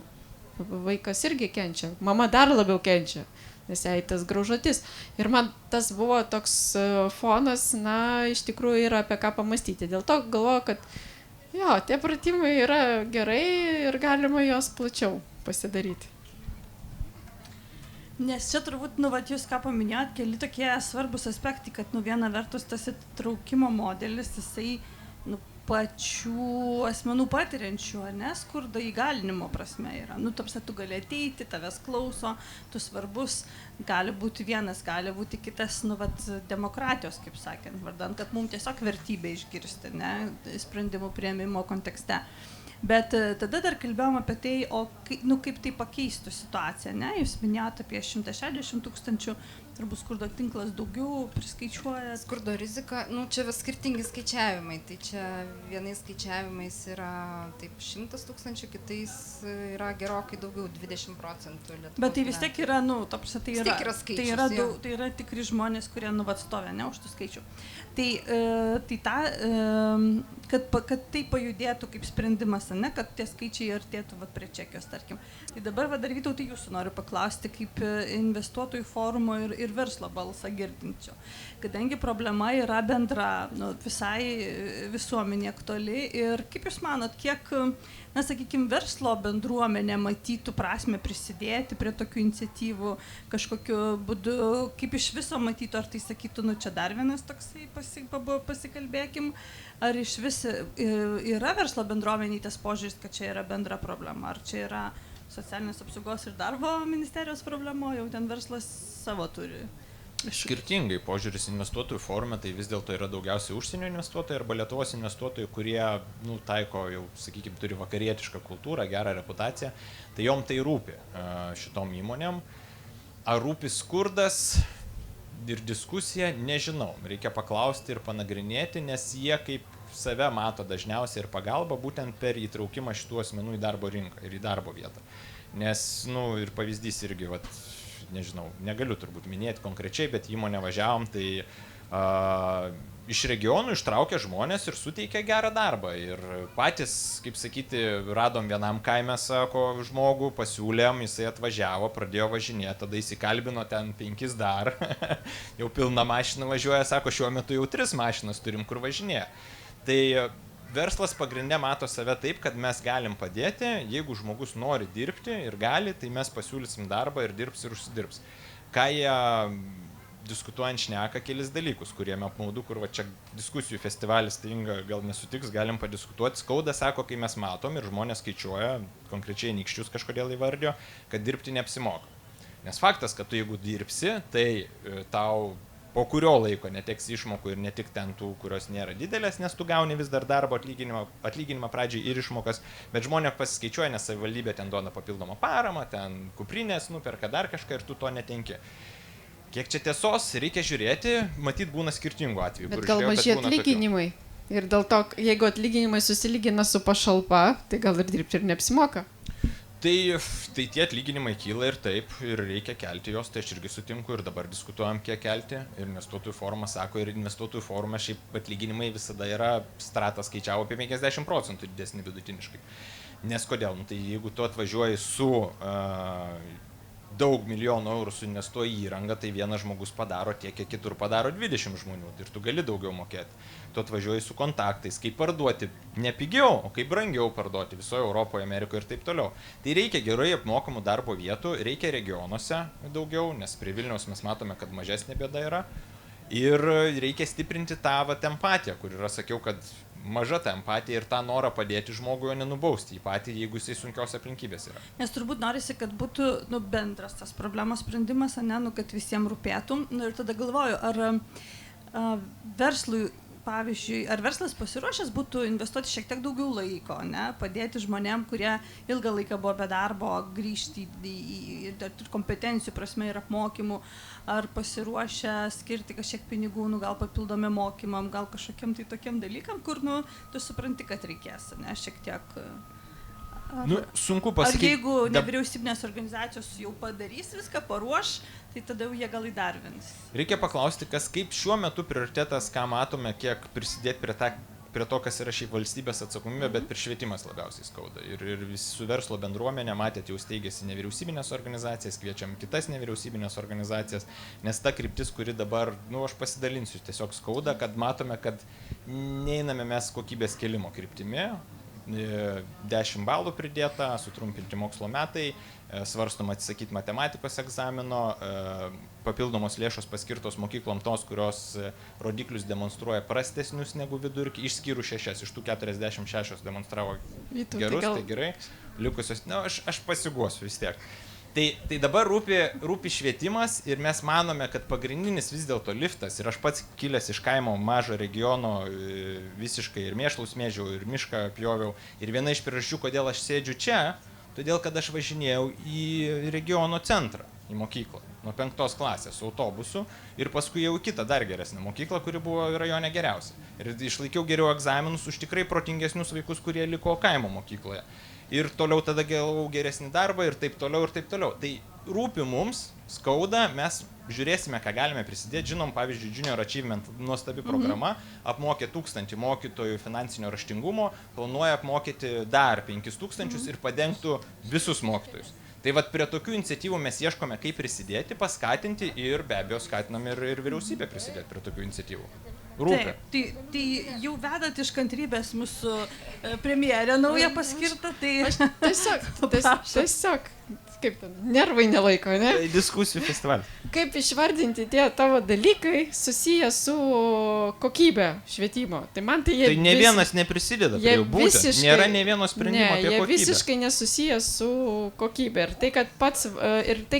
Vaikas irgi kenčia, mama dar labiau kenčia. Nes jai tas graužatis. Ir man tas buvo toks fonas, iš tikrųjų yra apie ką pamastyti. Dėl to galvoju, kad jo, tie pratimai yra gerai ir galima jos plačiau pasidaryti. Nes čia turbūt, jūs ką paminėjot, keli tokie svarbus aspektai, kad viena vertus tas įtraukimo modelis, jisai pačių asmenų patiriančių, skurdo įgalinimo prasme yra. Tarsi tu gali ateiti, tavęs klauso, tu svarbus, gali būti vienas, gali būti kitas, demokratijos, kaip sakant, vardan, kad mums tiesiog vertybė išgirsti, sprendimų priėmimo kontekste. Bet tada dar kalbėjom apie tai, kaip tai pakeistų situaciją, Jūs minėjote apie 160 000, turbūt skurdo tinklas daugiau priskaičiuoja. Skurdo rizika, čia vis skirtingi skaičiavimai, tai čia vienais skaičiavimais yra taip 100 000, kitais yra gerokai daugiau, 20% Lietuvos. Bet tai vis tiek yra, tai yra tikri žmonės, kurie atstovė, už tų skaičių. Kad tai pajudėtų kaip sprendimas, kad tie skaičiai artėtų prie Čekijos, tarkim. Tai dabar dar Vytautai jūsų noriu paklausti, kaip investuotojų forumo ir verslo balsą girdinčio. Kadangi problema yra bendra, visai visuomenė aktuali ir kaip jūs manot, kiek, sakykime, verslo bendruomenė matytų prasme prisidėti prie tokių iniciatyvų kažkokiu būdu, kaip iš viso matytų, ar tai sakytų, čia dar vienas toksai pasikalbėkim, ar iš vis yra verslo bendruomeniai tas požiūris, kad čia yra bendra problema, ar čia yra socialinės apsaugos ir darbo ministerijos problema, jau ten verslas savo turi. Skirtingai požiūris investuotojų forume, tai vis dėlto yra daugiausiai užsienio investuotojai arba Lietuvos investuotojai, kurie taiko jau, sakykime, turi vakarietišką kultūrą, gerą reputaciją, tai jom tai rūpi šitom įmonėm. Ar rūpi skurdas ir diskusija, nežinau, reikia paklausti ir panagrinėti, nes jie kaip save mato dažniausiai ir pagalba būtent per įtraukimą šitų asmenų į darbo rinką ir į darbo vietą. Nes, ir pavyzdys irgi, nežinau, negaliu turbūt minėti konkrečiai, bet įmonę važiavom, tai iš regionų ištraukė žmonės ir suteikė gerą darbą. Ir patys, kaip sakyti, radom vienam kaime, sako, žmogų, pasiūlėm, jisai atvažiavo, pradėjo važinėti, tada įsikalbino ten 5 dar, jau pilna mašina važiuoja, sako, šiuo metu jau 3 mašinas turim, kur važinėja. Tai verslas pagrinde mato save taip, kad mes galim padėti, jeigu žmogus nori dirbti ir gali, tai mes pasiūlysim darbą ir dirbs ir užsidirbs. Ką jie diskutuojant šneka kelis dalykus, kuriem apmaudu, kur čia diskusijų festivalis, tai Inga gal nesutiks, galim padiskutuoti. Skauda, sako, kai mes matom ir žmonės skaičiuoja, konkrečiai Anykščius kažkodėl įvardijo, kad dirbti neapsimoka. Nes faktas, kad tu jeigu dirbsi, tai tau po kurio laiko neteks išmokų ir ne tik ten tų, kurios nėra didelės, nes tu gauni vis dar darbo atlyginimą pradžiai ir išmokas, bet žmonės pasiskaičiuoja, nes savivaldybė ten duoda papildomą paramą, ten kuprinės, nuperka dar kažką ir tu to netenki. Kiek čia tiesos, reikia žiūrėti, matyt būna skirtingų atvejų. Bet gal mažai atlyginimai. Ir dėl to, jeigu atlyginimai susilygina su pašalpa, tai gal ir dirbti ir neapsimoka. Tai tie atlyginimai kyla ir taip, ir reikia kelti jos, tai aš irgi sutinku ir dabar diskutuojam, kiek kelti. Ir investuotojų forumas sako, ir investuotojų forume šiaip atlyginimai visada yra, Stratas skaičiavo apie 50% didesnį vidutiniškai. Nes kodėl? Nu, tai jeigu tu atvažiuoji su daug milijonų eurų suinvestuoji į įrangą, tai vienas žmogus padaro tiek, kiek kitur padaro 20 žmonių ir tu gali daugiau mokėti. Tu atvažiuoji su kontaktais, kaip parduoti ne pigiau, o kaip brangiau parduoti visoje Europoje, Amerikoje ir taip toliau. Tai reikia gerai apmokamų darbo vietų, reikia regionuose daugiau, nes prie Vilniaus mes matome, kad mažesnė bėda yra. Ir reikia stiprinti tą empatiją, kur yra, sakiau, kad maža ta empatija ir tą norą padėti žmogui, o nenubausti jį patį, jeigu jisai sunkios aplinkybės yra. Nes turbūt norisi, kad būtų bendras tas problemos sprendimas, kad visiems rūpėtų. Ir tada galvoju, ar verslui, pavyzdžiui, ar verslas pasiruošęs būtų investuoti šiek tiek daugiau laiko, padėti žmonėm, kurie ilgą laiką buvo be darbo, grįžti ir kompetencijų prasme ir apmokymų, ar pasiruošę skirti kažkiek pinigų, gal papildomi mokymam, gal kažkokiam tai tokiam dalykam, kur, tu supranti, kad reikės, šiek tiek. Sunku pasakyti. Ar jeigu nevyriausybinės organizacijos jau padarys viską, paruoš, tai tada jie gal įdarbins. Reikia paklausti, kaip šiuo metu prioritetas, ką matome, kiek prisidėti prie to, kas yra šiaip valstybės atsakomybė, bet ir švietimas labiausiai skauda. Ir su verslo bendruomenė, matėt, jau steigėsi nevyriausybinės organizacijas, kviečiam kitas nevyriausybinės organizacijas, nes ta kryptis, kuri dabar, aš pasidalinsiu, tiesiog skauda, kad matome, kad neiname mes kokybės kelimo kryptimi. 10 balų pridėta, sutrumpinti mokslo metai, svarstom atsisakyti matematikos egzamino, papildomos lėšos paskirtos mokyklom tos, kurios rodiklius demonstruoja prastesnius negu vidurkį, išskyrus 6, iš tų 46 demonstravo gerus, tai gerai, likusios, aš pasiguosiu vis tiek. Tai dabar rūpi švietimas ir mes manome, kad pagrindinis vis dėlto liftas, ir aš pats kilęs iš kaimo mažo regiono visiškai ir mėšlus mėžiau, ir mišką pjoviau. Ir viena iš priežasčių, kodėl aš sėdžiu čia, todėl kad aš važinėjau į regiono centrą, į mokyklą, nuo 5 klasės su autobusu ir paskui jau kitą dar geresnę mokyklą, kuri buvo rajone geriausia. Ir išlaikiau geriau egzaminus už tikrai protingesnius vaikus, kurie liko kaimo mokykloje. Ir toliau tada gavau geresnį darbą ir taip toliau ir taip toliau. Tai rūpi mums, skauda, mes žiūrėsime, ką galime prisidėti. Žinom, pavyzdžiui, Junior Achievement nuostabi programa, apmokė 1000 mokytojų finansinio raštingumo, planuoja apmokyti dar 5000 ir padengtų visus mokytojus. Tai vat prie tokių iniciatyvų mes ieškome, kaip prisidėti, paskatinti ir be abejo skatinam ir vyriausybę prisidėti prie tokių iniciatyvų. Rūpia. Tai jau vedat iš kantrybės mūsų premjerę naują paskirtą, tai... Tiesiog, kaip ten, nervai nelaiko, ne? Tai diskusijų festivalis. Kaip išvardinti tie tavo dalykai susiję su kokybė švietimo? Tai man tai jie... Tai ne vienas neprisideda prie jų būtent. Nėra ne vieno sprendimo apie kokybę. Jie visiškai nesusiję su kokybė. Ir tai,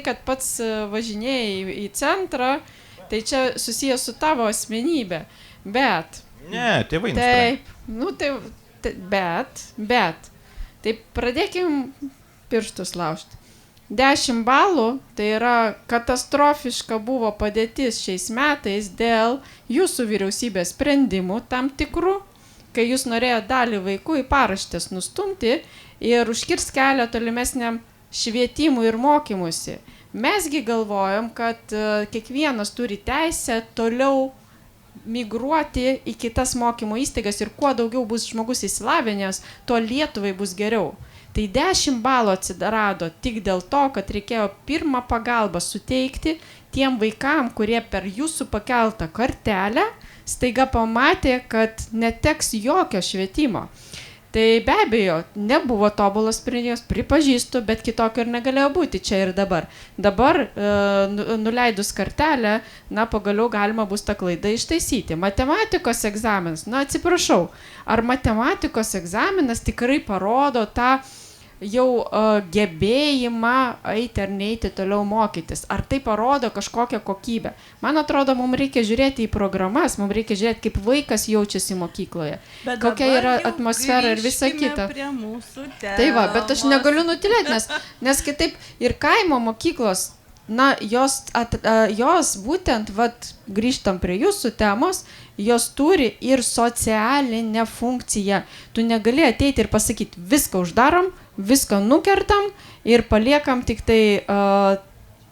kad pats važinėjai į centrą, tai čia susiję su tavo asmenybė. Bet... Ne, tėvai nusprendė. Bet. Tai pradėkim pirštus laužti. 10 balų tai yra katastrofiška buvo padėtis šiais metais dėl jūsų vyriausybės sprendimų tam tikrų, kai jūs norėjote dalį vaikų į paraštės nustumti ir užkirsti kelią tolimesniam švietimui ir mokymusi. Mesgi galvojam, kad kiekvienas turi teisę toliau migruoti į kitas mokymo įstaigas ir kuo daugiau bus žmogus įsilavinęs, tuo Lietuvai bus geriau. Tai 10 balų atsidarado tik dėl to, kad reikėjo pirmą pagalbą suteikti tiem vaikam, kurie per jūsų pakeltą kartelę staiga pamatė, kad neteks jokio švietimo. Tai be abejo, nebuvo tobulas sprendimas, pripažįstu, bet kitokio ir negalėjo būti čia ir dabar. Dabar, nuleidus kartelę, pagaliau galima bus tą klaidą ištaisyti. Matematikos egzaminas, atsiprašau, ar matematikos egzaminas tikrai parodo tą jau gebėjimą eiti ar neiti toliau mokytis. Ar tai parodo kažkokią kokybę? Man atrodo, mums reikia žiūrėti į programas, mums reikia žiūrėti, kaip vaikas jaučiasi mokykloje, kokia yra atmosfera ir visa kita. Tai va, bet aš negaliu nutilėti, nes kitaip ir kaimo mokyklos, na, jos būtent, vat, grįžtam prie jūsų temos, jos turi ir socialinę funkciją. Tu negali ateiti ir pasakyti, viską uždarom, viską nukertam ir paliekam tik tai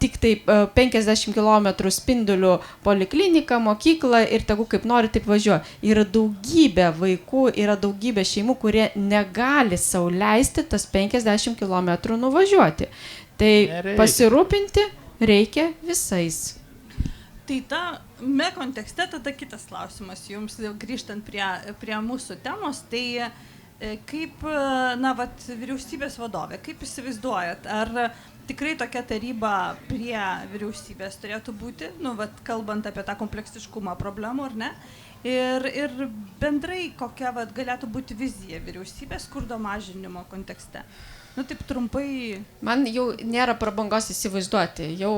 50 km spindulių polikliniką, mokyklą ir tegu kaip nori, taip važiuoja. Yra daugybė vaikų, yra daugybė šeimų, kurie negali sau leisti tas 50 km nuvažiuoti. Tai pasirūpinti reikia visais. Tai tame kontekste tada kitas klausimas jums, grįžtant prie mūsų temos, tai kaip, na, vat, vyriausybės vadovė, kaip įsivaizduojat, ar tikrai tokia taryba prie vyriausybės turėtų būti, nu, vat, kalbant apie tą kompleksiškumą problemų, ar ne? Ir bendrai kokia, vat, galėtų būti vizija vyriausybės skurdo mažinimo kontekste? Nu, taip trumpai. Man jau nėra prabangos įsivaizduoti. Jau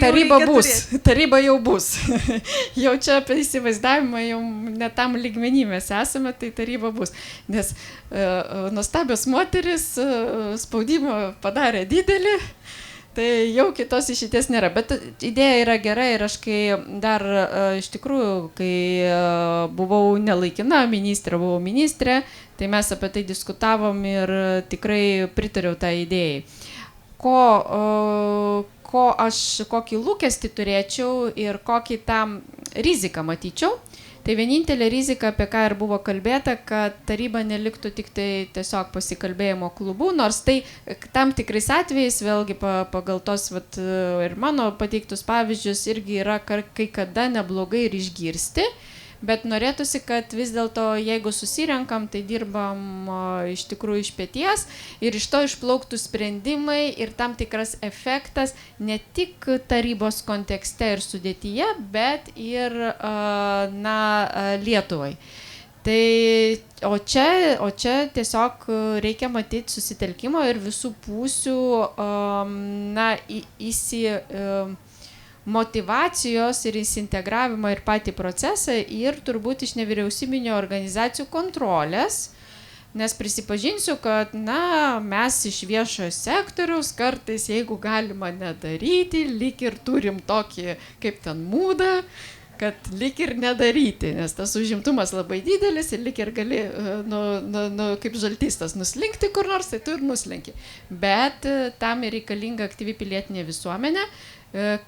taryba bus. Taryba jau bus. Jau čia apie įsivaizdavimą jau ne tam lygmenį mes esame, tai taryba bus. Nes nuostabios moteris spaudimą padarė didelį, tai jau kitos išeities nėra. Bet idėja yra gera ir aš kai dar iš tikrųjų, kai buvau nelaikina ministrė, buvau ministrė, tai mes apie tai diskutavom ir tikrai pritariau tą idėjai. Kokį lūkestį turėčiau ir kokį tam riziką matyčiau. Tai vienintelė rizika, apie ką ir buvo kalbėta, kad taryba neliktų tik tai tiesiog pasikalbėjimo klubų, nors tai tam tikrais atvejais, vėlgi pagal tos vat, ir mano pateiktus pavyzdžius, irgi yra kai kada neblogai ir išgirsti, bet norėtųsi, kad vis dėlto, jeigu susirenkam, tai dirbam iš tikrųjų iš peties ir iš to išplauktų sprendimai ir tam tikras efektas ne tik tarybos kontekste ir sudėtyje, bet ir Lietuvai. Tai, o čia tiesiog reikia matyti susitelkimo ir visų pusių motyvacijos ir įsintegravimą ir patį procesą ir turbūt iš nevyriausybinio organizacijų kontrolės, nes prisipažinsiu, kad mes iš viešojo sektoriaus kartais, jeigu galima nedaryti, lyg ir turim tokį kaip ten mūdą, kad lyg ir nedaryti, nes tas užimtumas labai didelis ir lyg ir gali, kaip žaltistas, nuslinkti kur nors, tai tu ir nuslinki. Bet tam ir reikalinga aktyvi pilietinė visuomenė,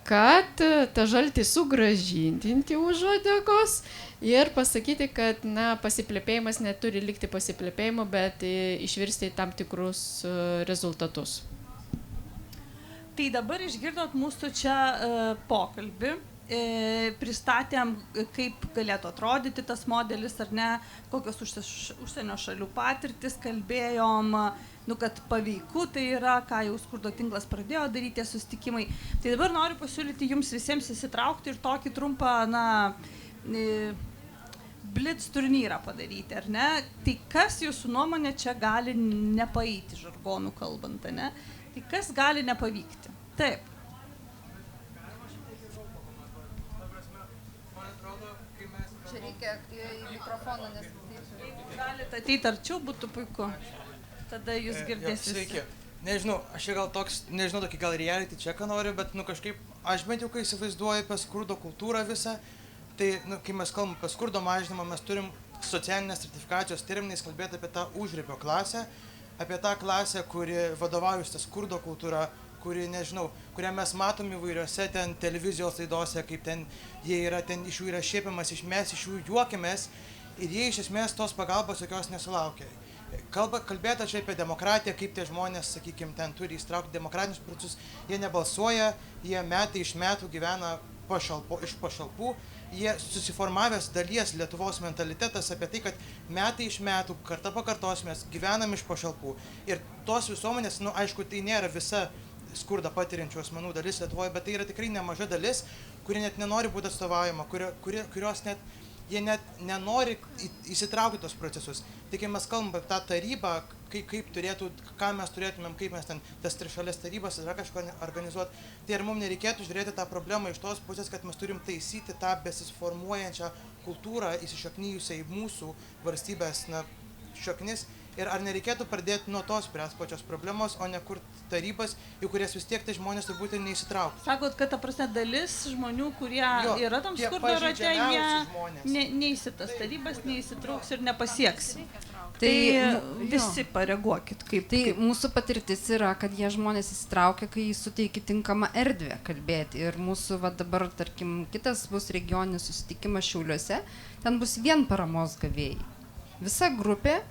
kad tą žaltį sugrąžinti už uodegos ir pasakyti, kad pasiplėpėjimas neturi likti pasiplėpėjimu, bet išvirsti į tam tikrus rezultatus. Tai dabar išgirdot mūsų čia pokalbį, pristatėm, kaip galėtų atrodyti tas modelis ar ne, kokios užsienio šalių patirtis, kalbėjom, kad paveiku tai yra, ką jau skurdo tinklas pradėjo daryti tie susitikimai. Tai dabar noriu pasiūlyti jums visiems įsitraukti ir tokį trumpą, blitz turnyrą padaryti, ar ne? Tai kas jūsų nuomonė čia gali nepaeiti, žargonų kalbant, ne? Tai kas gali nepavykti? Taip. Čia reikia į mikrofoną, nes... Galite ateiti arčiau, būtų puiku. Tada jūs girdėsite. Sveiki. Nežinau, aš čia gal toks, nežinau, tokį gal reality čeką noriu, bet, kažkaip, aš bent jau, kai įsivaizduoju apie skurdo kultūrą visą, tai, kai mes kalbam apie skurdo mažinimą, mes turim socialinės stratifikacijos terminais kalbėti apie tą užribio klasę, apie tą klasę, kuri vadovaujasi tą skurdo kultūrą, kuri, nežinau, kurią mes matom įvairiose ten televizijos laidose, kaip ten jie yra, ten iš jų yra šiepiamas, mes iš jų juokiamės ir jie iš esmės tos pagalbos jokios nesulaukia. Kalbėta čia apie demokratiją, kaip tie žmonės, sakykime, ten turi įstraukti demokratinius procesus, jie nebalsuoja, jie metai iš metų gyvena iš pašalpų, jie susiformavęs dalies Lietuvos mentalitetas apie tai, kad metai iš metų, kartą pakartos mes gyvenam iš pašalpų. Ir tos visuomenės, aišku, tai nėra visa skurdą patiriančių asmenų dalis Lietuvoje, bet tai yra tikrai nemaža dalis, kuri net nenori būti atstovaujama, kurios net jie net nenori įsitraukti tos procesus. Tai kai mes kalbam apie tą tarybą, kaip turėtų, ką mes turėtumėm, kaip mes ten tas trišalės tarybas yra kažko organizuoti, tai ar mums nereikėtų žiūrėti tą problemą iš tos pusės, kad mes turim taisyti tą besisformuojančią kultūrą įsišaknyjusią į mūsų valstybės šaknis. Ir ar nereikėtų pradėti nuo tos pačios problemos, o ne kurti tarybas, į kurias vis tiek tai žmonės turbūt ir neįsitrauktų. Sakot, kad ta prasme dalis žmonių, kurie yra tam skurdo rate, jie neįsitas tarybas, neįsitrauks ir nepasieks. Tai visi pareaguokit. Tai mūsų patirtis yra, kad jie žmonės įsitraukia, kai suteikia tinkamą erdvę kalbėti. Ir mūsų dabar, tarkim, kitas bus regioninis susitikimas Šiauliuose, ten bus vien paramos gavėjai. Visa grupė,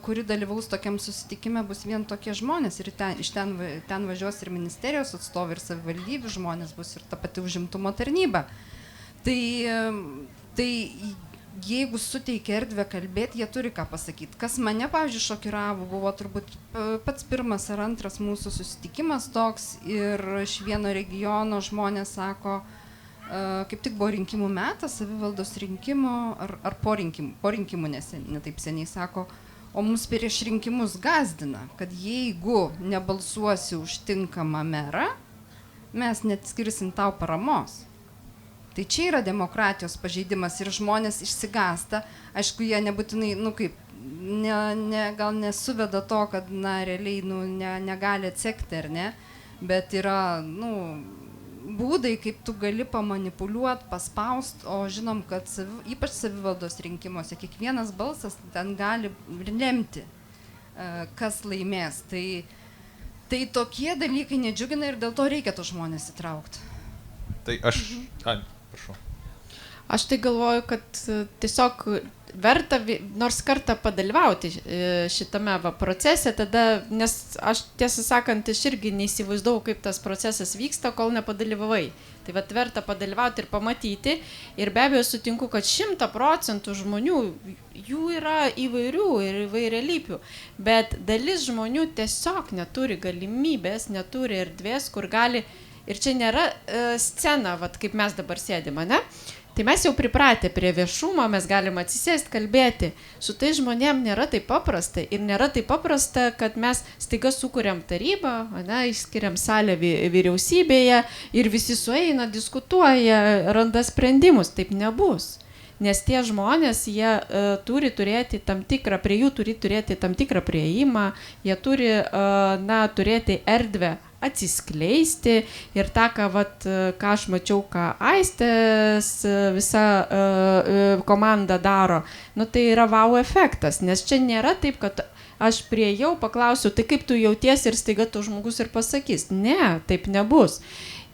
kuri dalyvaus tokiam susitikime, bus vien tokie žmonės ir iš ten važiuos ir ministerijos atstovai, ir savivaldybių žmonės bus, ir ta pati užimtumo tarnyba. Tai jeigu suteikia erdvę kalbėti, jie turi ką pasakyti. Kas mane, pavyzdžiui, šokiravo, buvo turbūt pats pirmas ar antras mūsų susitikimas toks, ir iš vieno regiono žmonės sako, kaip tik buvo rinkimų metas, savivaldos rinkimų, ar po rinkimų netaip seniai sako, o mums prieš rinkimus gazdina, kad jeigu nebalsuosi už tinkamą merą, mes net skirsim tau paramos. Tai čia yra demokratijos pažeidimas ir žmonės išsigąsta. Aišku, jie nebūtinai, gal nesuveda to, kad, realiai, negali atsekti, ar ne, bet yra, būdai, kaip tu gali pamanipuliuoti, paspaust, o žinom, kad ypač savivaldos rinkimuose kiekvienas balsas ten gali lemti, kas laimės. Tai tokie dalykai nedžiugina ir dėl to reikia tos žmonės įtraukti. Tai prašau. Aš tai galvoju, kad tiesiog verta nors kartą padalyvauti šitame procese, tada, nes aš tiesą sakant, aš irgi neįsivaizdavau, kaip tas procesas vyksta, kol nepadalyvavai. Tai verta padalyvauti ir pamatyti. Ir be abejo sutinku, kad 100% žmonių, jų yra įvairių ir įvairialypių, bet dalis žmonių tiesiog neturi galimybės, neturi erdvės, kur gali, ir čia nėra scena, kaip mes dabar sėdime, ne? Tai mes jau pripratę prie viešumo, mes galime atsisėsti, kalbėti. Su tai žmonėm nėra taip paprasta. Ir nėra taip paprasta, kad mes staiga sukuriam tarybą, išskiriam salę vyriausybėje ir visi sueina, diskutuoja, randa sprendimus. Taip nebus. Nes tie žmonės, jie turi turėti tam tikrą, prie jų turi turėti tam tikrą prieimą, jie turi, turėti erdvę atsiskleisti ir tą, ką aš mačiau, ką Aistės visa komanda daro, tai yra wow efektas, nes čia nėra taip, kad aš priėjau, paklausiu, tai kaip tu jauties ir staiga tu žmogus ir pasakys. Ne, taip nebus.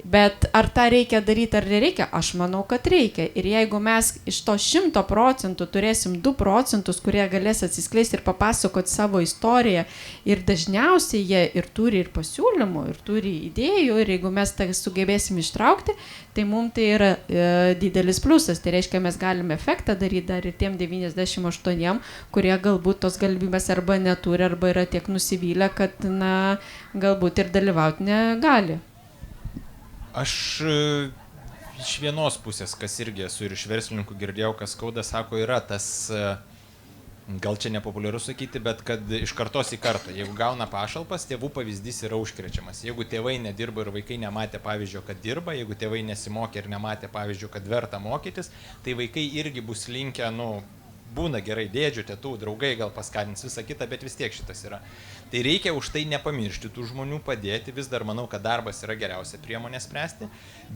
Bet ar tą reikia daryti ar nereikia? Aš manau, kad reikia. Ir jeigu mes iš to 100% turėsim 2%, kurie galės atsiskleisti ir papasakoti savo istoriją, ir dažniausiai jie ir turi ir pasiūlymų, ir turi idėjų, ir jeigu mes tą sugebėsim ištraukti, tai mums tai yra didelis pliusas. Tai reiškia, mes galime efektą daryti dar ir tiem 98, kurie galbūt tos galimybės arba neturi, arba yra tiek nusivylę, kad galbūt ir dalyvauti negali. Aš iš vienos pusės, kas irgi esu ir iš verslininkų girdėjau, kas skauda, sako, yra tas, gal čia nepopuliaru sakyti, bet kad iš kartos į kartą, jeigu gauna pašalpas, tėvų pavyzdys yra užkrečiamas. Jeigu tėvai nedirba ir vaikai nematė pavyzdžio, kad dirba, jeigu tėvai nesimokė ir nematė pavyzdžio, kad verta mokytis, tai vaikai irgi bus linkę, būna gerai, dėdžių, tėtų, draugai gal paskatins visą kitą, bet vis tiek šitas yra. Tai reikia už tai nepamiršti tų žmonių, padėti, vis dar manau, kad darbas yra geriausia priemonė spręsti,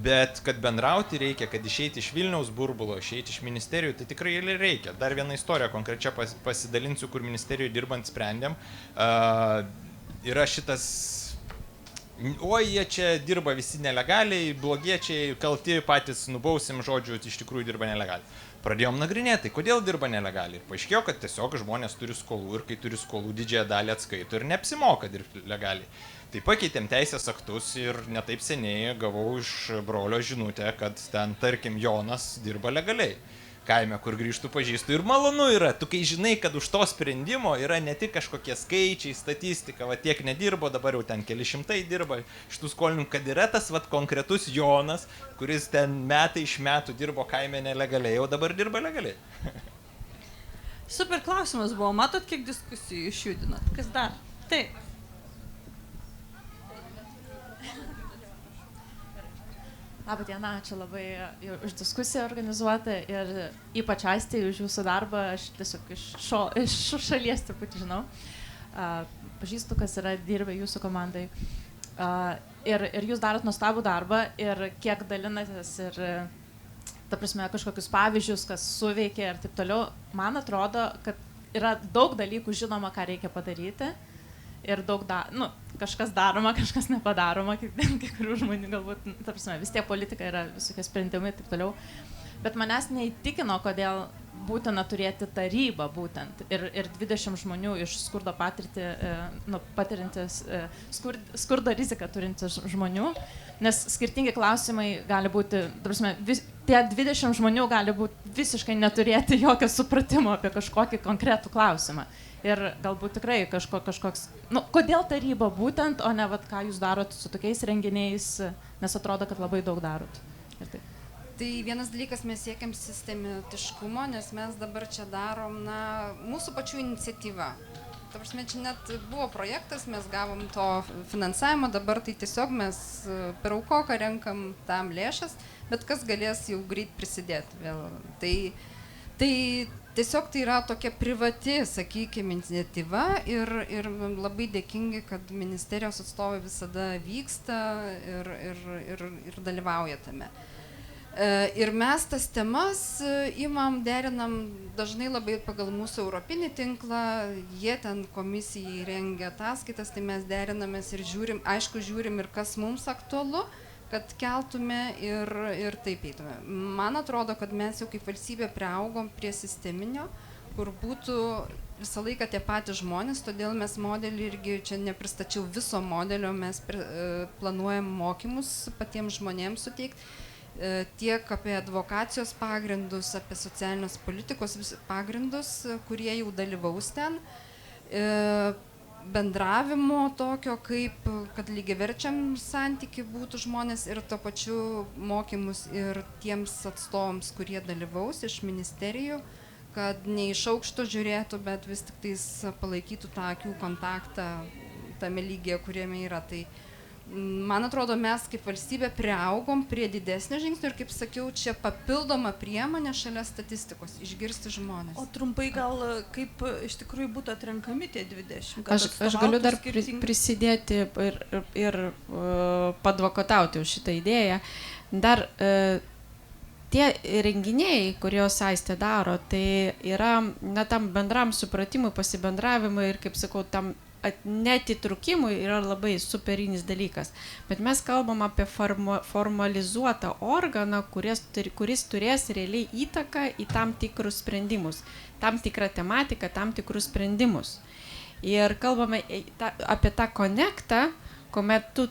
bet kad bendrauti reikia, kad išeiti iš Vilniaus burbulo, išeiti iš ministerijų, tai tikrai reikia. Dar vieną istoriją konkrečią pasidalinsiu, kur ministerijoje dirbant sprendėm. Yra šitas, jie čia dirba visi nelegaliai, blogiečiai, kalti patys nubausim, žodžiu, iš tikrųjų dirba nelegaliai. Pradėjom nagrinėti, kodėl dirba nelegaliai. Ir paaiškėjo, kad tiesiog žmonės turi skolų ir kai turi skolų didžiąją dalį atskaito ir neapsimoka dirbti legaliai. Tai pakeitėm teisės aktus ir netaip seniai gavau iš brolio žinutę, kad ten, tarkim, Jonas dirba legaliai. kaime, kur grįžtų pažįstu. Ir malonu yra, tu kai žinai, kad už to sprendimo yra ne tik kažkokie skaičiai, statistika, va tiek nedirbo, dabar jau ten keli šimtai dirba šitų skolininkų, kad yra tas va konkretus Jonas, kuris ten metai iš metų dirbo kaime nelegaliai, o dabar dirba legaliai. Super klausimas buvo, matot, kiek diskusijų išjudinot? Kas dar? Taip. Labą dieną, ačiū labai už diskusiją organizuotą ir ypač Aistei už jūsų darbą. Aš tiesiog iš šalies truputį žinau. Pažįstu, kas yra dirbę jūsų komandai. Ir jūs darot nuostabų darbą ir kiek dalinatės ir, ta prasme, kažkokius pavyzdžius, kas suveikia ir taip toliau. Man atrodo, kad yra daug dalykų žinoma, ką reikia padaryti. Ir daug, kažkas daroma, kažkas nepadaroma, kaip kai kurių žmonių galbūt, ta prasme, vis tiek politika yra visokie sprendimai ir taip toliau. Bet manęs neįtikino, kodėl būtina turėti tarybą būtent ir 20 žmonių iš skurdo patiriantis, skurdo riziką turintis žmonių, nes skirtingi klausimai gali būti, ta prasme, tie 20 žmonių gali būti visiškai neturėti jokio supratimo apie kažkokį konkretų klausimą. Ir galbūt tikrai kažkoks, kodėl taryba būtent, o ne ką jūs darot su tokiais renginiais, nes atrodo, kad labai daug darot. Ir taip. Tai vienas dalykas, mes siekiam sistematiškumo, nes mes dabar čia darom, mūsų pačių iniciatyva. Ta prasme, čia net buvo projektas, mes gavom to finansavimo, dabar tai tiesiog mes per aukoką renkam tam lėšas, bet kas galės jau greit prisidėti vėl. Tai tiesiog tai yra tokia privati, sakykime, iniciatyva ir labai dėkingi, kad ministerijos atstovai visada vyksta ir dalyvauja tame. Ir mes tas temas derinam dažnai labai pagal mūsų europinį tinklą, jie ten komisijai rengia ataskaitas, tai mes derinamės ir žiūrim, žiūrim ir kas mums aktualu, kad keltume ir taip eitume. Man atrodo, kad mes jau kaip valstybė priaugom prie sisteminio, kur būtų visą laiką tie patys žmonės, todėl mes modelį irgi, čia nepristačiau viso modelio, mes planuojam mokymus patiems žmonėms suteikti, tiek apie advokacijos pagrindus, apie socialinės politikos pagrindus, kurie jau dalyvaus ten, bendravimo tokio, kaip kad lygiaverčiam santykiai būtų žmonės ir to pačiu mokymus ir tiems atstovams, kurie dalyvaus iš ministerijų, kad ne iš aukšto žiūrėtų, bet vis tik tais palaikytų tą akių kontaktą tame lygyje, kuriame yra. Tai man atrodo, mes kaip valstybė priaugom prie didesnio žingsnio ir, kaip sakiau, čia papildoma priemonė šalia statistikos, išgirsti žmonės. O trumpai gal kaip iš tikrųjų būtų atrenkami tie 20? Aš galiu dar prisidėti ir padvokatauti už šitą idėją. Dar tie renginiai, kuriuos Aistė daro, tai yra tam bendram supratimui, pasibendravimui ir, kaip sakau, tam netitrukimui yra labai superinis dalykas. Bet mes kalbam apie formalizuotą organą, kuris turės realiai įtaką į tam tikrus sprendimus, tam tikrą tematiką, tam tikrus sprendimus. Ir kalbame apie tą konektą, kuomet tu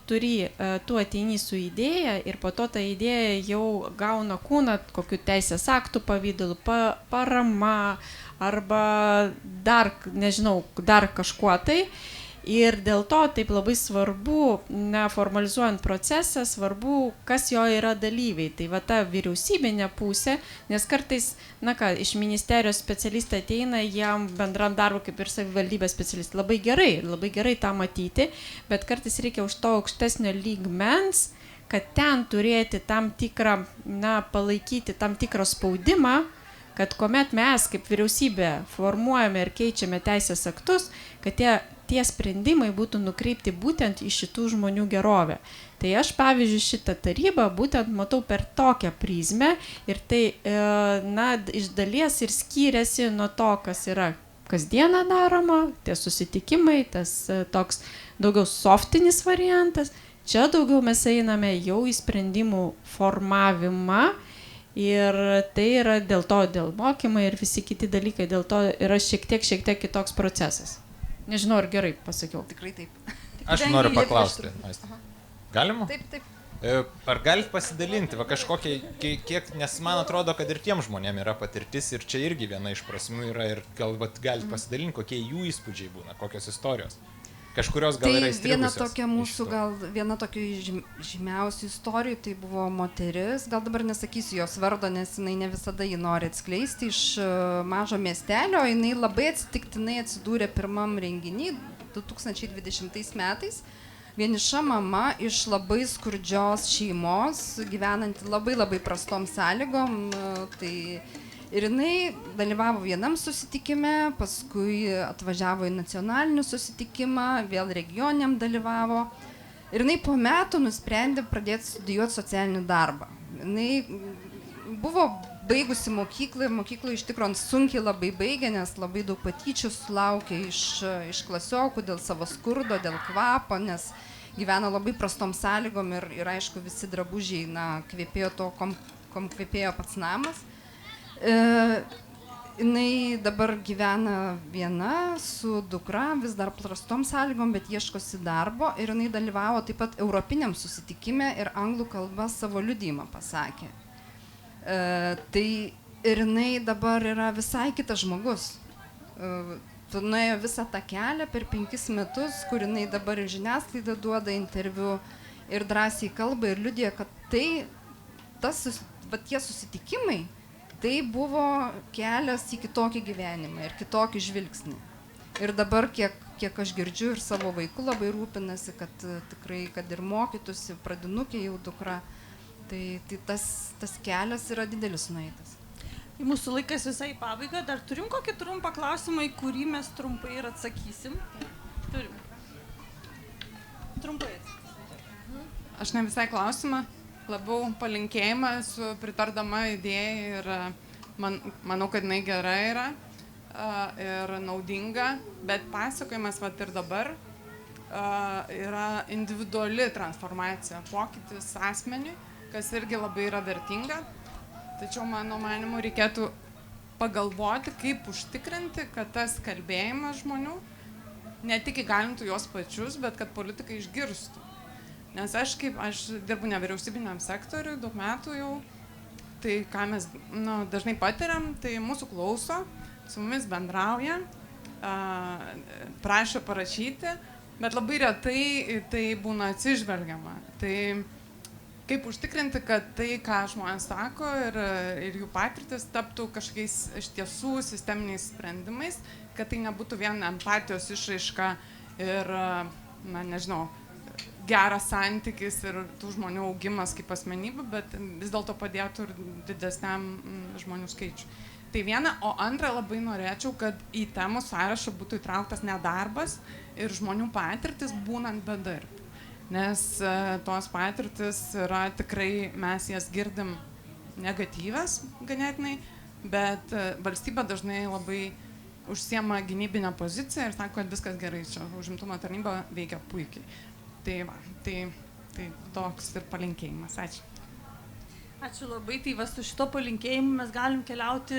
ateini su idėja ir po to ta idėja jau gauna kūną kokiu teisės aktų pavidalu, parama arba dar, nežinau, dar kažkuo tai. Ir dėl to taip labai svarbu, formalizuojant procesą, svarbu, kas jo yra dalyviai. Tai va ta vyriausybinė pusė, nes kartais, iš ministerijos specialistai ateina, jam bendram darbu kaip ir savivaldybės specialistai. Labai gerai tą matyti, bet kartais reikia už to aukštesnio lygmens, kad ten turėti tam tikrą, palaikyti tam tikrą spaudimą, kad kuomet mes kaip vyriausybė formuojame ir keičiame teisės aktus, kad tie sprendimai būtų nukreipti būtent į šitų žmonių gerovę. Tai aš, pavyzdžiui, šitą tarybą būtent matau per tokią prizmę ir tai, iš dalies ir skiriasi nuo to, kas yra kasdieną daroma, tie susitikimai, tas toks daugiau softinis variantas. Čia daugiau mes einame jau į sprendimų formavimą. Ir tai yra dėl mokymai ir visi kiti dalykai, dėl to yra šiek tiek kitoks procesas. Nežinau, ar gerai pasakiau. Tikrai taip. Aš noriu paklausti. Galima? Taip. Ar galit pasidalinti, va kažkokie, kiek, nes man atrodo, kad ir tiem žmonėm yra patirtis ir čia irgi viena iš prasmių yra ir gal galit pasidalinti, kokie jų įspūdžiai būna, kokios istorijos. Kažkurios gal yra įstrigusios. Viena tokių žymiausių istorijų tai buvo moteris, gal dabar nesakysiu jos vardo, nes jinai ne visada jį nori atskleisti, iš mažo miestelio, jinai labai atsitiktinai atsidūrė pirmam renginį 2020 metais. Vieniša mama iš labai skurdžios šeimos, gyvenanti labai prastom sąlygom, ir jinai dalyvavo vienam susitikime, paskui atvažiavo į nacionalinį susitikimą, vėl regioniniam dalyvavo. Ir jinai po metų nusprendė pradėti studijuoti socialinį darbą. Jinai buvo baigusi mokyklą iš tikrųjų sunkiai labai baigė, nes labai daug patyčių sulaukė iš klasiokų dėl savo skurdo, dėl kvapo, nes gyveno labai prastom sąlygom ir aišku visi drabužiai, kvepėjo to, kom kvepėjo pats namas. Jinai dabar gyvena viena su dukra, vis dar prastom sąlygom, bet ieškosi darbo ir jinai dalyvavo taip pat europiniam susitikime ir anglų kalba savo liudijimą pasakė. Tai ir jinai dabar yra visai kitas žmogus. Nuėjo visą tą kelią per 5 metus, kur jinai dabar ir žiniasklaida duoda interviu ir drąsiai kalba ir liudija, kad tie susitikimai, tai buvo kelias į kitokį gyvenimą ir kitokį žvilgsnį. Ir dabar, kiek aš girdžiu ir savo vaiku labai rūpinasi, kad tikrai, kad ir mokytųsi, pradinukė jau dukra, tai tas kelias yra didelis nueitas. Mūsų laikas visai į pabaigą. Dar turim kokį trumpą klausimą, į kurį mes trumpai ir atsakysim. Turim. Trumpai atsakysim. Aš ne visai klausimą, labiau palinkėjimą, esu pritardama idėjai ir manau, kad jinai gera yra ir naudinga, bet pasakojimas vat ir dabar yra individuali transformacija, pokytis asmeniui, kas irgi labai yra vertinga. Tačiau mano manimu reikėtų pagalvoti, kaip užtikrinti, kad tas kalbėjimas žmonių ne tik įgalintų juos pačius, bet kad politikai išgirstų. Nes aš dirbu nevyriausybiniam sektoriui daug metų jau, tai ką mes dažnai patiriam, tai mūsų klauso, su mumis bendrauja, prašo parašyti, bet labai retai tai būna atsižvelgiama. Tai kaip užtikrinti, kad tai, ką žmonės sako ir jų patirtis taptų kažkokiais iš tiesų sisteminiais sprendimais, kad tai nebūtų vien empatijos išraiška ir, geras santykis ir tų žmonių augimas kaip asmenybių, bet vis dėlto padėtų ir didesniam žmonių skaičiui. Tai viena, o antra, labai norėčiau, kad į temų sąrašą būtų įtrauktas nedarbas ir žmonių patirtis būnant bedarbiu. Nes tos patirtis yra tikrai, mes jas girdim negatyvas ganėtinai, bet valstybė dažnai labai užsiema gynybinę poziciją ir sako, kad viskas gerai, čia užimtumo tarnyba veikia puikiai. Tai toks ir palinkėjimas. Ačiū. Ačiū labai, tai su šito palinkėjimu mes galim keliauti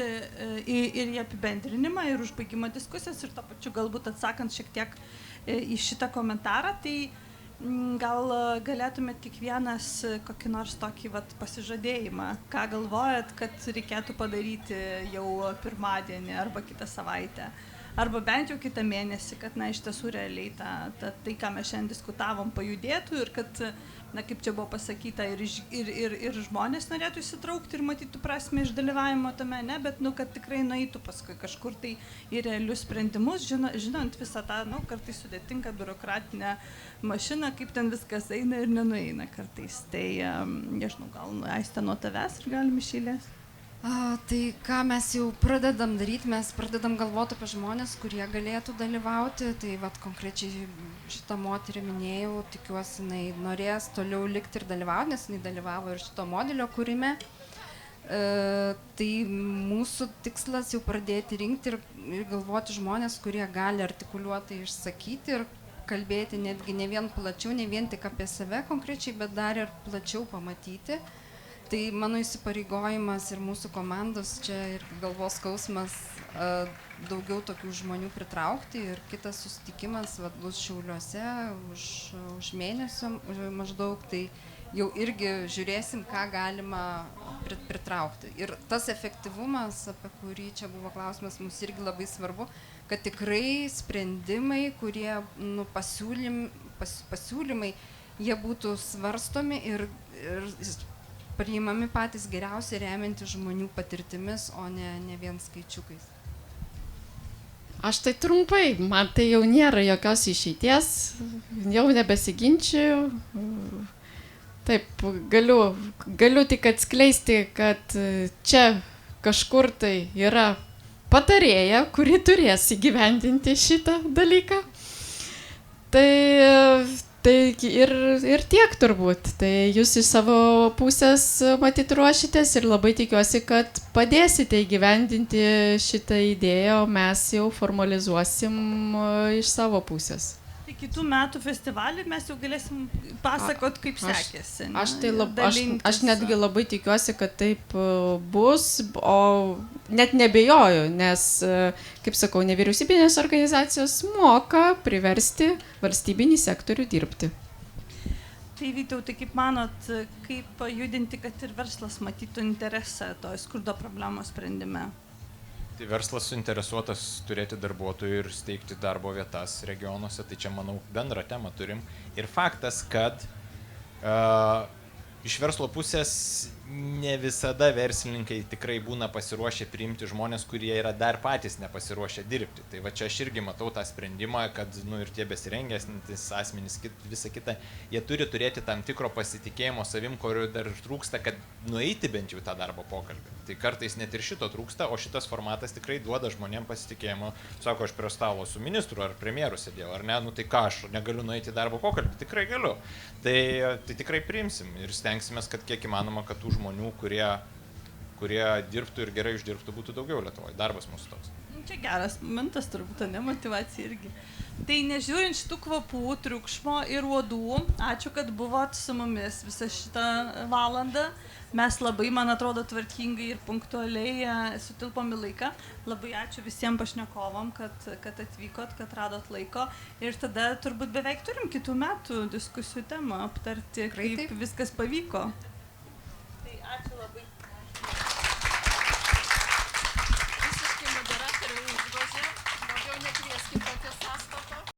ir į apibendrinimą, ir užbaigimo diskusijas, ir to pačiu galbūt atsakant šiek tiek į šitą komentarą, tai gal galėtumėt kiekvienas kokį nors tokį pasižadėjimą, ką galvojat, kad reikėtų padaryti jau pirmadienį arba kitą savaitę, arba bent jau kitą mėnesį, kad iš tiesų realiai tai, ką mes šiandien diskutavom, pajudėtų ir kad, kaip čia buvo pasakyta, ir žmonės norėtų įsitraukti ir matytų prasmę iš dalyvavimo tame, bet kad tikrai nueitų paskui kažkur tai į realius sprendimus, žinant visą tą, kartais sudėtingą biurokratinę mašiną, kaip ten viskas eina ir nenueina kartais. Tai, nežinau, gal Aiste nuo tavęs ir galim iš eilės. Tai ką mes jau pradedam daryti, mes pradedam galvoti apie žmonės, kurie galėtų dalyvauti. Tai konkrečiai šitą moterį minėjau, tikiuosi, jinai norės toliau likti ir dalyvauti, nes jinai dalyvavo ir šito modelio kūrime. Tai mūsų tikslas jau pradėti rinkti ir galvoti žmonės, kurie gali artikuliuotai išsakyti ir kalbėti netgi ne vien plačiau, ne vien tik apie save konkrečiai, bet dar ir plačiau pamatyti. Tai mano įsipareigojimas ir mūsų komandos čia ir galvos skausmas daugiau tokių žmonių pritraukti ir kitas susitikimas bus Šiauliuose už mėnesio maždaug. Tai jau irgi žiūrėsim, ką galima pritraukti. Ir tas efektyvumas, apie kurį čia buvo klausimas, mums irgi labai svarbu, kad tikrai sprendimai, kurie pasiūlymai, jie būtų svarstomi ir priimami patys geriausiai remianti žmonių patirtimis, o ne vien skaičiukais. Aš tai trumpai, man tai jau nėra jokios išeities, jau nebesiginčiu. Taip, galiu tik atskleisti, kad čia kažkur tai yra patarėja, kuri turės įgyvendinti šitą dalyką. Tai ir tiek turbūt. Tai jūs iš savo pusės matyt ruošitės ir labai tikiuosi, kad padėsite įgyvendinti šitą idėją, o mes jau formalizuosim iš savo pusės. Tai kitų metų festivalį mes jau galėsim pasakot, kaip sekėsi. Aš netgi labai tikiuosi, kad taip bus, o net nebejoju, nes, kaip sakau, nevyriausybinės organizacijos moka priversti valstybinį sektorių dirbti. Tai Vytautai, kaip manot, kaip pajudinti, kad ir verslas matytų interesą to skurdo problemos sprendime? Tai verslas suinteresuotas turėti darbuotojų ir steigti darbo vietas regionuose, tai čia, manau, bendrą temą turim. Ir faktas, kad iš verslo pusės ne visada verslininkai tikrai būna pasiruošę priimti žmonės, kurie yra dar patys nepasiruošę dirbti. Tai va čia aš irgi matau tą sprendimą, kad ir tie besirengęs asmenys, visa kita, jie turi turėti tam tikro pasitikėjimo savim, kurio dar trūksta, kad nueiti bent jau tą darbo pokalbį. Tai kartais net ir šito trūksta, o šitas formatas tikrai duoda žmonėm pasitikėjimo. Sako, aš prie stalo su ministru ar premjeru sėdėjau, ar ne, tai ką, aš negaliu nueiti į darbo pokalbį, tikrai galiu. Tai tikrai priimsim ir stengsimės, kad kiek įmanoma, kad tų žmonių, kurie dirbtų ir gerai uždirbtų, būtų daugiau Lietuvoje. Darbas mūsų toks. Čia geras momentas turbūt, ne, motyvacija irgi. Tai nežiūrint šitų kvapų, triukšmo ir uodų, ačiū, kad buvot su mumis visą šitą valandą. Mes labai, man atrodo, tvarkingai ir punktualiai sutilpom į laiką. Labai ačiū visiems pašnekovam, kad atvykot, kad radot laiko. Ir tada turbūt beveik turim kitų metų diskusijų temą aptarti, kaip viskas pavyko.